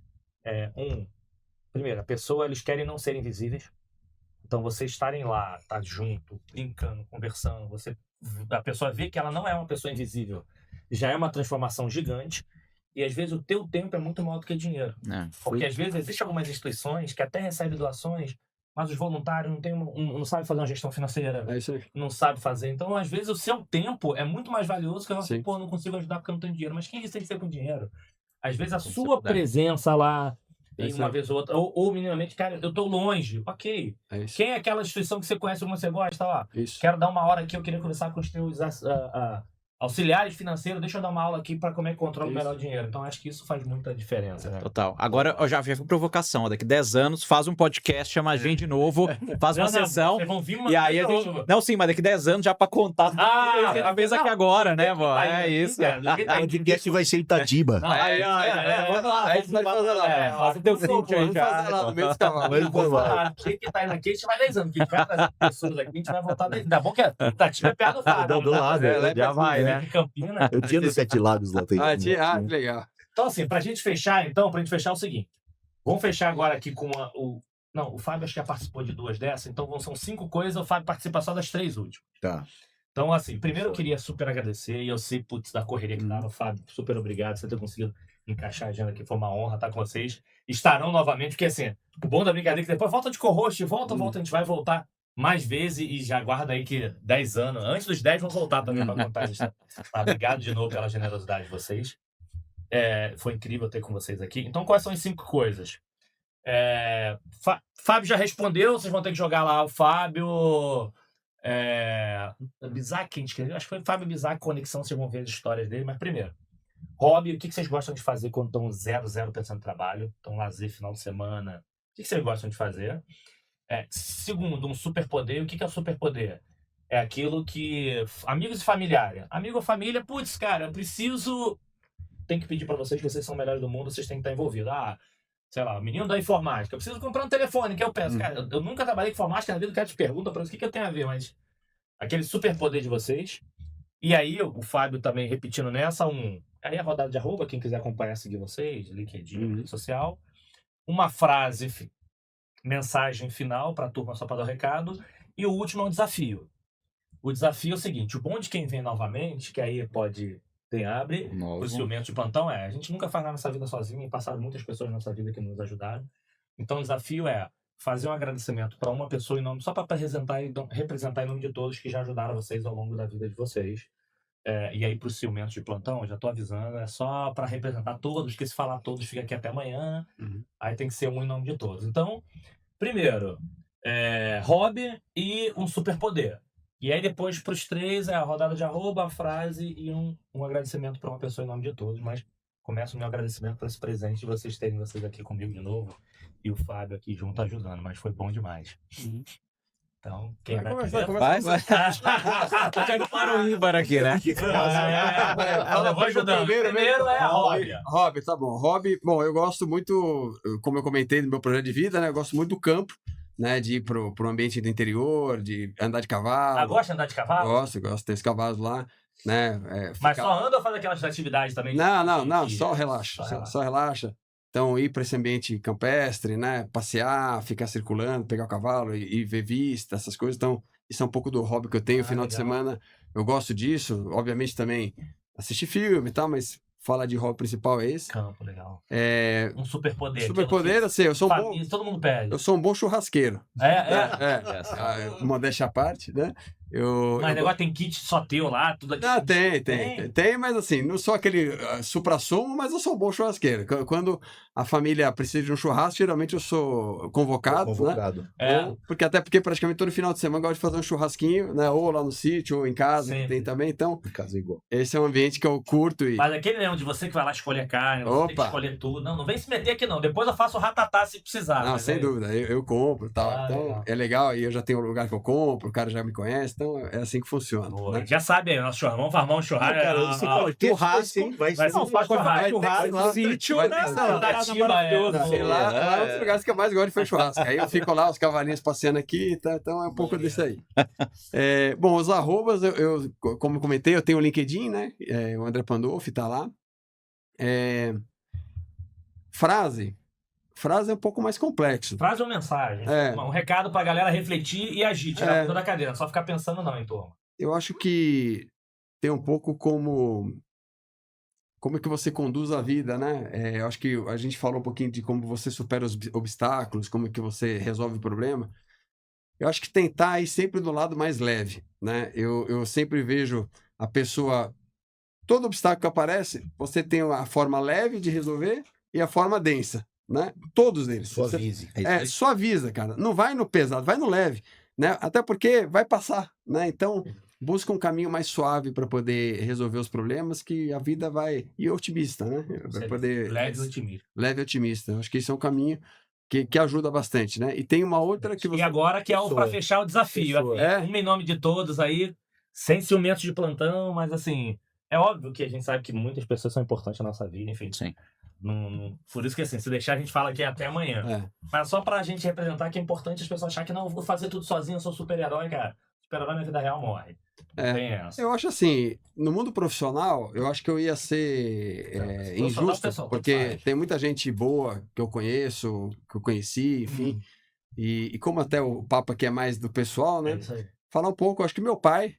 primeiro, a pessoa, eles querem não ser invisíveis. Então, vocês estarem lá, tá junto, brincando, conversando, a pessoa vê que ela não é uma pessoa invisível. Já é uma transformação gigante. E às vezes o teu tempo é muito maior do que dinheiro. Porque às vezes existem algumas instituições que até recebem doações, mas os voluntários não sabem fazer uma gestão financeira, não sabem fazer. Então, às vezes, o seu tempo é muito mais valioso que eu não consigo ajudar porque eu não tenho dinheiro. Mas quem tem que ser com dinheiro? Às vezes, a sua presença lá, uma vez ou outra, ou minimamente, cara, eu tô longe, ok. Quem é aquela instituição que você conhece, como você gosta, ó, quero dar uma hora aqui, eu queria conversar com os teus auxiliares financeiros, deixa eu dar uma aula aqui para como é que controla melhor o dinheiro. Então, acho que isso faz muita diferença. Né? Total. Agora, eu já vi provocação. Daqui 10 anos, faz um podcast, chama a gente de novo, faz uma sessão. Vocês vão vir uma e aí a gente... Não, sim, mas daqui 10 anos já para contar. A vez aqui agora, né, mano? É isso. O podcast vai ser Itatiba. Vamos lá. Aí você vai fazer lá. Faz o teu sítio aí já. Fazer lá no meio dos cavalos. Quem que tá indo aqui, a gente vai 10 anos. Quem vai trazer pessoas aqui, a gente vai voltar 10 anos. Ainda bom que a Itatiba é perto do Fábio. Do lado, já vai, né? Campina. Eu tinha nos 7 lados lá. Que legal. Então, assim, pra gente fechar é o seguinte. Vamos fechar agora aqui com o Fábio acho que já participou de 2 dessas, então são 5 coisas, o Fábio participa só das 3 últimas. Tá. Então, assim, primeiro eu queria super agradecer, e eu sei, da correria que dava, Fábio, super obrigado por você ter conseguido encaixar a agenda aqui, foi uma honra estar com vocês. Estarão novamente, porque assim, o bom da brincadeira é que depois volta de co-host, volta, a gente vai voltar mais vezes e já guarda aí que 10 anos, antes dos 10 vão voltar também para contar isso. Obrigado de novo pela generosidade de vocês. Foi incrível ter com vocês aqui. Então, quais são as 5 coisas? Fábio já respondeu, vocês vão ter que jogar lá o Fábio... Bizac, que a gente escreveu, acho que foi o Fábio Bizac, Conexão, vocês vão ver as histórias dele, mas primeiro, hobby, o que vocês gostam de fazer quando estão 0 pensando no trabalho, estão lazer, final de semana, o que vocês gostam de fazer? Segundo, um superpoder, o que é o superpoder? É aquilo que, amigos e familiares, amigo ou família, putz, cara, eu preciso, tem que pedir para vocês que vocês são melhores do mundo, vocês têm que estar envolvidos, sei lá, menino da informática, eu preciso comprar um telefone, que eu peço, cara, eu nunca trabalhei com informática na vida, o cara te pergunta para isso, o que eu tenho a ver, mas aquele superpoder de vocês. E aí, o Fábio também repetindo nessa, aí a rodada de arroba, quem quiser acompanhar, seguir vocês, LinkedIn, rede social, uma frase, mensagem final para a turma só para dar o recado, e o último é um desafio. O desafio é o seguinte, o bom de quem vem novamente, que aí abre, o ciumento de plantão a gente nunca faz nada nessa vida sozinho, e passaram muitas pessoas na nossa vida que nos ajudaram. Então o desafio é fazer um agradecimento para uma pessoa em nome, só para representar em nome de todos que já ajudaram vocês ao longo da vida de vocês. E aí, pros ciumentos de plantão, eu já tô avisando, é só pra representar todos, porque se falar todos fica aqui até amanhã. Aí tem que ser um em nome de todos. Então, primeiro, hobby e um superpoder. E aí depois, pros 3, é a rodada de arroba, a frase e um agradecimento pra uma pessoa em nome de todos. Mas começo o meu agradecimento por esse presente de vocês terem vocês aqui comigo de novo. E o Fábio aqui junto ajudando, mas foi bom demais. Então, quem vai primeiro? Vai. Tô querendo para o ímpar aqui, né? Eu vou ajudando. Primeiro é a hobby. Hobby, tá bom. Hobby, bom, eu gosto muito, como eu comentei no meu projeto de vida, né? Eu gosto muito do campo, né? De ir pro ambiente do interior, de andar de cavalo. Gosta de andar de cavalo? Gosto de ter os cavalos lá, né? Mas só anda ou faz aquelas atividades também? Não, só relaxa. Só relaxa. Então, ir para esse ambiente campestre, né? Passear, ficar circulando, pegar o cavalo e ver vista, essas coisas. Então, isso é um pouco do hobby que eu tenho. Final de semana, eu gosto disso. Obviamente, também assistir filme e tal, mas falar de hobby principal é esse. Campo, legal. Um superpoder. Superpoder, assim, eu sou bom. Todo mundo pede. Eu sou um bom churrasqueiro. Modéstia à parte, né? Mas negócio tem kit só teu lá, tudo aqui. Tem, mas assim, não sou aquele supra-sumo, mas eu sou um bom churrasqueiro. Quando a família precisa de um churrasco, geralmente eu sou convocado. Né? Porque praticamente todo final de semana eu gosto de fazer um churrasquinho, né? Ou lá no sítio, ou em casa, que tem também. Então, em casa é igual. Esse é um ambiente que eu curto. Mas aquele mesmo de você que vai lá escolher carne, você tem que escolher tudo. Não vem se meter aqui não. Depois eu faço o ratatá se precisar. Não, sem dúvida. Eu compro e tal. Então, é legal. E eu já tenho um lugar que eu compro, o cara já me conhece. Então, é assim que funciona. Né? Já sabe aí, nosso churrasco. Vamos farmar um churrasco. Churrasco. Vai ser um churrasco. Sítio, né? Sei lá, um dos lugares que eu mais gosto foi churrasco. Aí eu fico lá, os cavalinhos passeando aqui. Então, é um pouco disso aí. Bom, os arrobas, como eu comentei, eu tenho o LinkedIn, né? O André Pandolfi tá lá. Frase é um pouco mais complexo. Frase ou mensagem? Um recado pra galera refletir e agir, tirar tudo da cadeira. Só ficar pensando não, hein, turma. Eu acho que tem um pouco como é que você conduz a vida, né? Eu acho que a gente falou um pouquinho de como você supera os obstáculos, como é que você resolve o problema. Eu acho que tentar ir sempre do lado mais leve, né? Eu sempre vejo a pessoa... Todo obstáculo que aparece, você tem a forma leve de resolver e a forma densa. Né? Todos eles. Suavize. Suaviza, cara. Não vai no pesado, vai no leve. Né? Até porque vai passar. Né? Então, busca um caminho mais suave para poder resolver os problemas, que a vida vai... E otimista, né? Vai poder... Leve e otimista. Leve e otimista. Acho que isso é um caminho que ajuda bastante, né? E tem uma outra que você... E agora que é para fechar o desafio. Um em nome de todos aí, sem ciumentos de plantão, mas assim... É óbvio que a gente sabe que muitas pessoas são importantes na nossa vida, enfim. Sim. Por isso que assim, se deixar a gente fala aqui até amanhã. Mas só pra gente representar que é importante as pessoas acharem que não, eu vou fazer tudo sozinho, eu sou super-herói, cara. Super-herói na vida real morre. Tem essa. Eu acho assim, no mundo profissional, eu acho que eu ia ser injusto, porque tem muita gente boa que eu conheço, que eu conheci, enfim. E como até o papo aqui é mais do pessoal, né? É isso aí. Falar um pouco, acho que meu pai,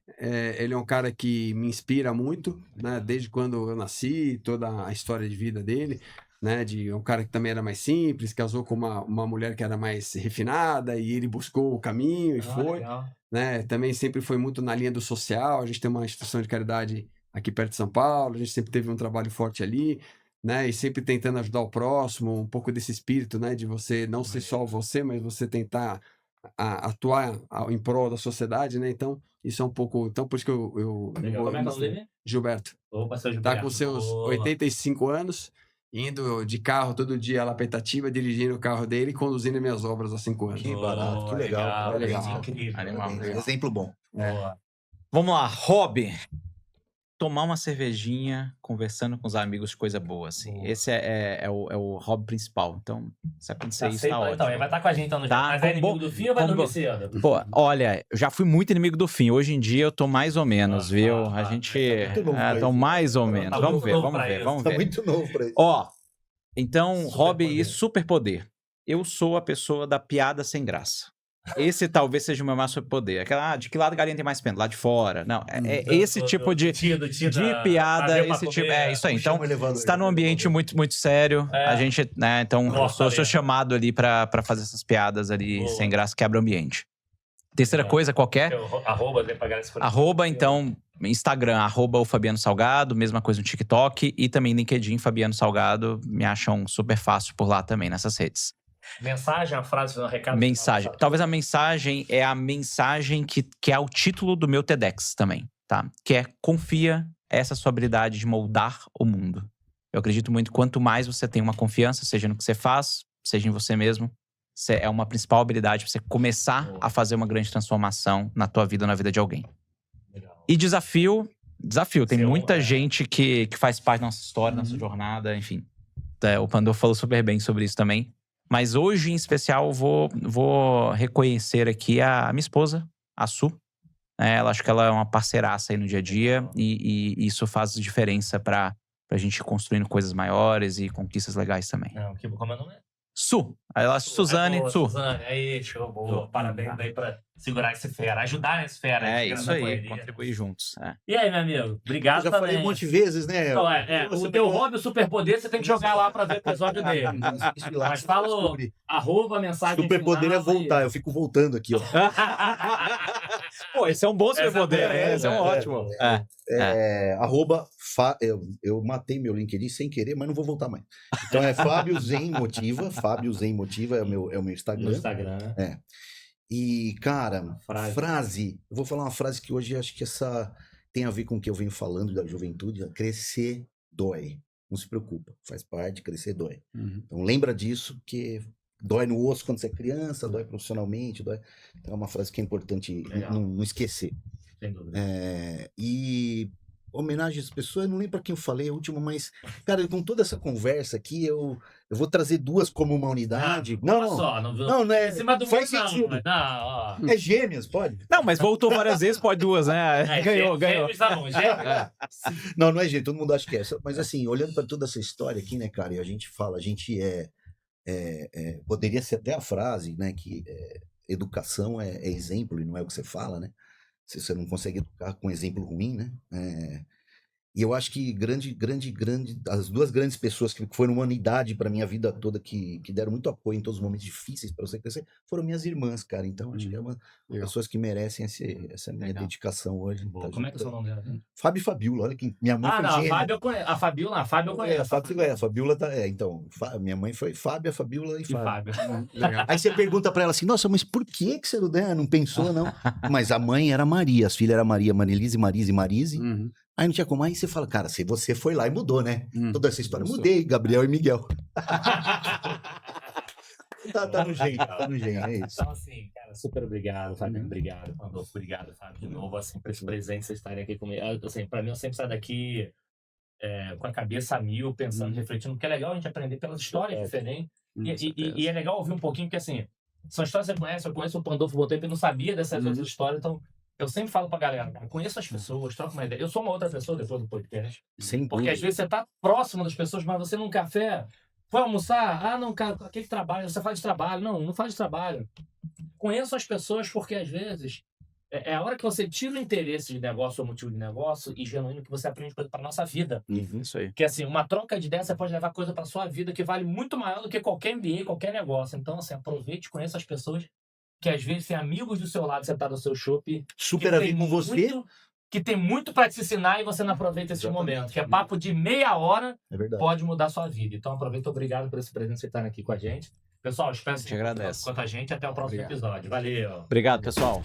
ele é um cara que me inspira muito, né? Desde quando eu nasci, toda a história de vida dele, né? De um cara que também era mais simples, casou com uma mulher que era mais refinada e ele buscou o caminho e foi, legal. Né? Também sempre foi muito na linha do social, a gente tem uma instituição de caridade aqui perto de São Paulo, a gente sempre teve um trabalho forte ali, né? E sempre tentando ajudar o próximo, um pouco desse espírito, né? De você não ser só você, mas você tentar atuar em prol da sociedade, né? Então, isso é um pouco... Então, por isso que eu Legal. Como é que é o nome dele? Gilberto. Opa, seu Gilberto. Tá com seus 85 anos, indo de carro todo dia lá pra Itatiba, dirigindo o carro dele e conduzindo minhas obras há 5 anos. Que barato, que legal. Legal. Incrível. Exemplo bom. Vamos lá, hobby. Tomar uma cervejinha, conversando com os amigos, coisa boa, assim. Esse é o hobby principal. Então, se acontecer isso, tá ótimo. Então, ele vai estar com a gente então, no jogo. Mas é inimigo do fim ou vai dormir cedo? Pô, olha, eu já fui muito inimigo do fim. Hoje em dia eu tô mais ou menos, viu? A gente... Tô mais ou menos. Vamos ver. Tá muito novo pra isso. Ó, então, hobby e superpoder. Eu sou a pessoa da piada sem graça. Esse talvez seja o meu maior superpoder. Aquela, de que lado a galinha tem mais pena? Lá de fora. Não, esse tipo de piada, esse tipo... É isso aí. Então, está num ambiente muito, muito sério. A gente, né, então, eu sou chamado ali pra fazer essas piadas ali sem graça, quebra o ambiente. Terceira coisa qualquer. Arroba, então, Instagram, @o Fabiano Salgado, mesma coisa no TikTok e também LinkedIn, Fabiano Salgado. Me acham super fácil por lá também, nessas redes. Mensagem, a frase, um recado? Mensagem. Talvez a mensagem é a mensagem que é o título do meu TEDx também, tá? Que é: confia, essa sua habilidade de moldar o mundo. Eu acredito muito que quanto mais você tem uma confiança, seja no que você faz, seja em você mesmo, é uma principal habilidade para você começar a fazer uma grande transformação na tua vida, na vida de alguém. Legal. E desafio. Tem Seu, muita gente que faz parte da nossa história, da nossa jornada, enfim. O Pandolfo falou super bem sobre isso também. Mas hoje, em especial, vou reconhecer aqui a minha esposa, a Su. Ela, acho que ela é uma parceiraça aí no dia a dia. E isso faz diferença pra gente ir construindo coisas maiores e conquistas legais também. Não, como é o nome? Su. Ela, Suzane, Su. Suzane, aí, show, boa. Parabéns aí pra segurar esse fera, ajudar esse fera. É isso aí, contribuir juntos. E aí, meu amigo? Obrigado Eu já falei um monte de vezes, né? Então, o teu hobby, o superpoder, você tem que jogar lá pra ver o episódio dele. Mas fala @ mensagem. Superpoder é voltar, eu fico voltando aqui, ó. Pô, esse é um bom superpoder, esse é um ótimo. Eu matei meu LinkedIn sem querer, mas não vou voltar mais. Então é Fábio Zen Motiva. Fábio Zen Motiva é o meu Instagram. No Instagram. E, cara, frase. Eu vou falar uma frase que hoje acho que essa tem a ver com o que eu venho falando da juventude. Crescer dói. Não se preocupa, faz parte, crescer dói. Então lembra disso, porque dói no osso quando você é criança, dói profissionalmente, dói. Então é uma frase que é importante não esquecer. Sem dúvida. E homenagem às pessoas, eu não lembro para quem eu falei a última, mas, cara, com toda essa conversa aqui, eu vou trazer duas como uma unidade. Não é. Faz sentido. É gêmeas, pode? Não, mas voltou várias vezes, pode duas, né? Ganhou. Não é gêmeo, todo mundo acha que é. Mas assim, olhando para toda essa história aqui, né, cara, e a gente poderia ser até a frase, né, que educação é exemplo e não é o que você fala, né? Se você não consegue educar com exemplo ruim, né? E eu acho que as duas grandes pessoas que foram uma unidade para minha vida toda, que deram muito apoio em todos os momentos difíceis para você crescer, foram minhas irmãs, cara. Então, acho que é uma pessoas que merecem essa minha dedicação hoje. Boa. Como é que é o seu nome dela? Fábio e Fabiola, olha que minha mãe foi não, gêmea. a Fabiola eu conheço. A Fabiola tá... então, minha mãe foi Fábio, a Fabiola e Fábio. Legal. Aí você pergunta para ela assim, nossa, mas por que você não pensou, não? Mas a mãe era Maria, as filhas eram Maria, Marilise, Marise e Marise. Aí não tinha como. Aí você fala, cara, se você foi lá e mudou, né? Toda essa história. Mudei, Gabriel e Miguel. tá no jeito, é isso. Então, assim, cara, super obrigado, Fábio. Obrigado, Pandolfo. Obrigado, Fábio, de novo, assim, por esse presente, vocês estarem aqui comigo. Assim, pra mim, eu sempre saio daqui com a cabeça a mil, pensando, refletindo, porque é legal a gente aprender pelas histórias diferentes. E é legal ouvir um pouquinho, porque, assim, são histórias que você conhece, eu conheço o Pandolfo, voltei, porque eu não sabia dessas outras histórias, então... Eu sempre falo pra galera, cara, conheço as pessoas, troco uma ideia. Eu sou uma outra pessoa depois do podcast. Porque às vezes você tá próximo das pessoas, mas você num café, foi almoçar? Não, cara, aquele trabalho, você faz de trabalho. Não faz de trabalho. Conheço as pessoas porque às vezes é a hora que você tira o interesse de negócio ou motivo de negócio e genuíno que você aprende coisa pra nossa vida. Isso aí. Que assim, uma troca de ideia você pode levar coisa pra sua vida que vale muito maior do que qualquer MBA, qualquer negócio. Então, assim, aproveite, conheça as pessoas que às vezes tem amigos do seu lado sentado no seu shopping. Super a ver com você. Que tem muito para te ensinar e você não aproveita esse momento. Que é papo de meia hora, pode mudar a sua vida. Então aproveita, obrigado por esse presente, você estar aqui com a gente. Pessoal, espero que vocês tenham quanto a gente. Até o próximo episódio. Valeu. Obrigado, pessoal.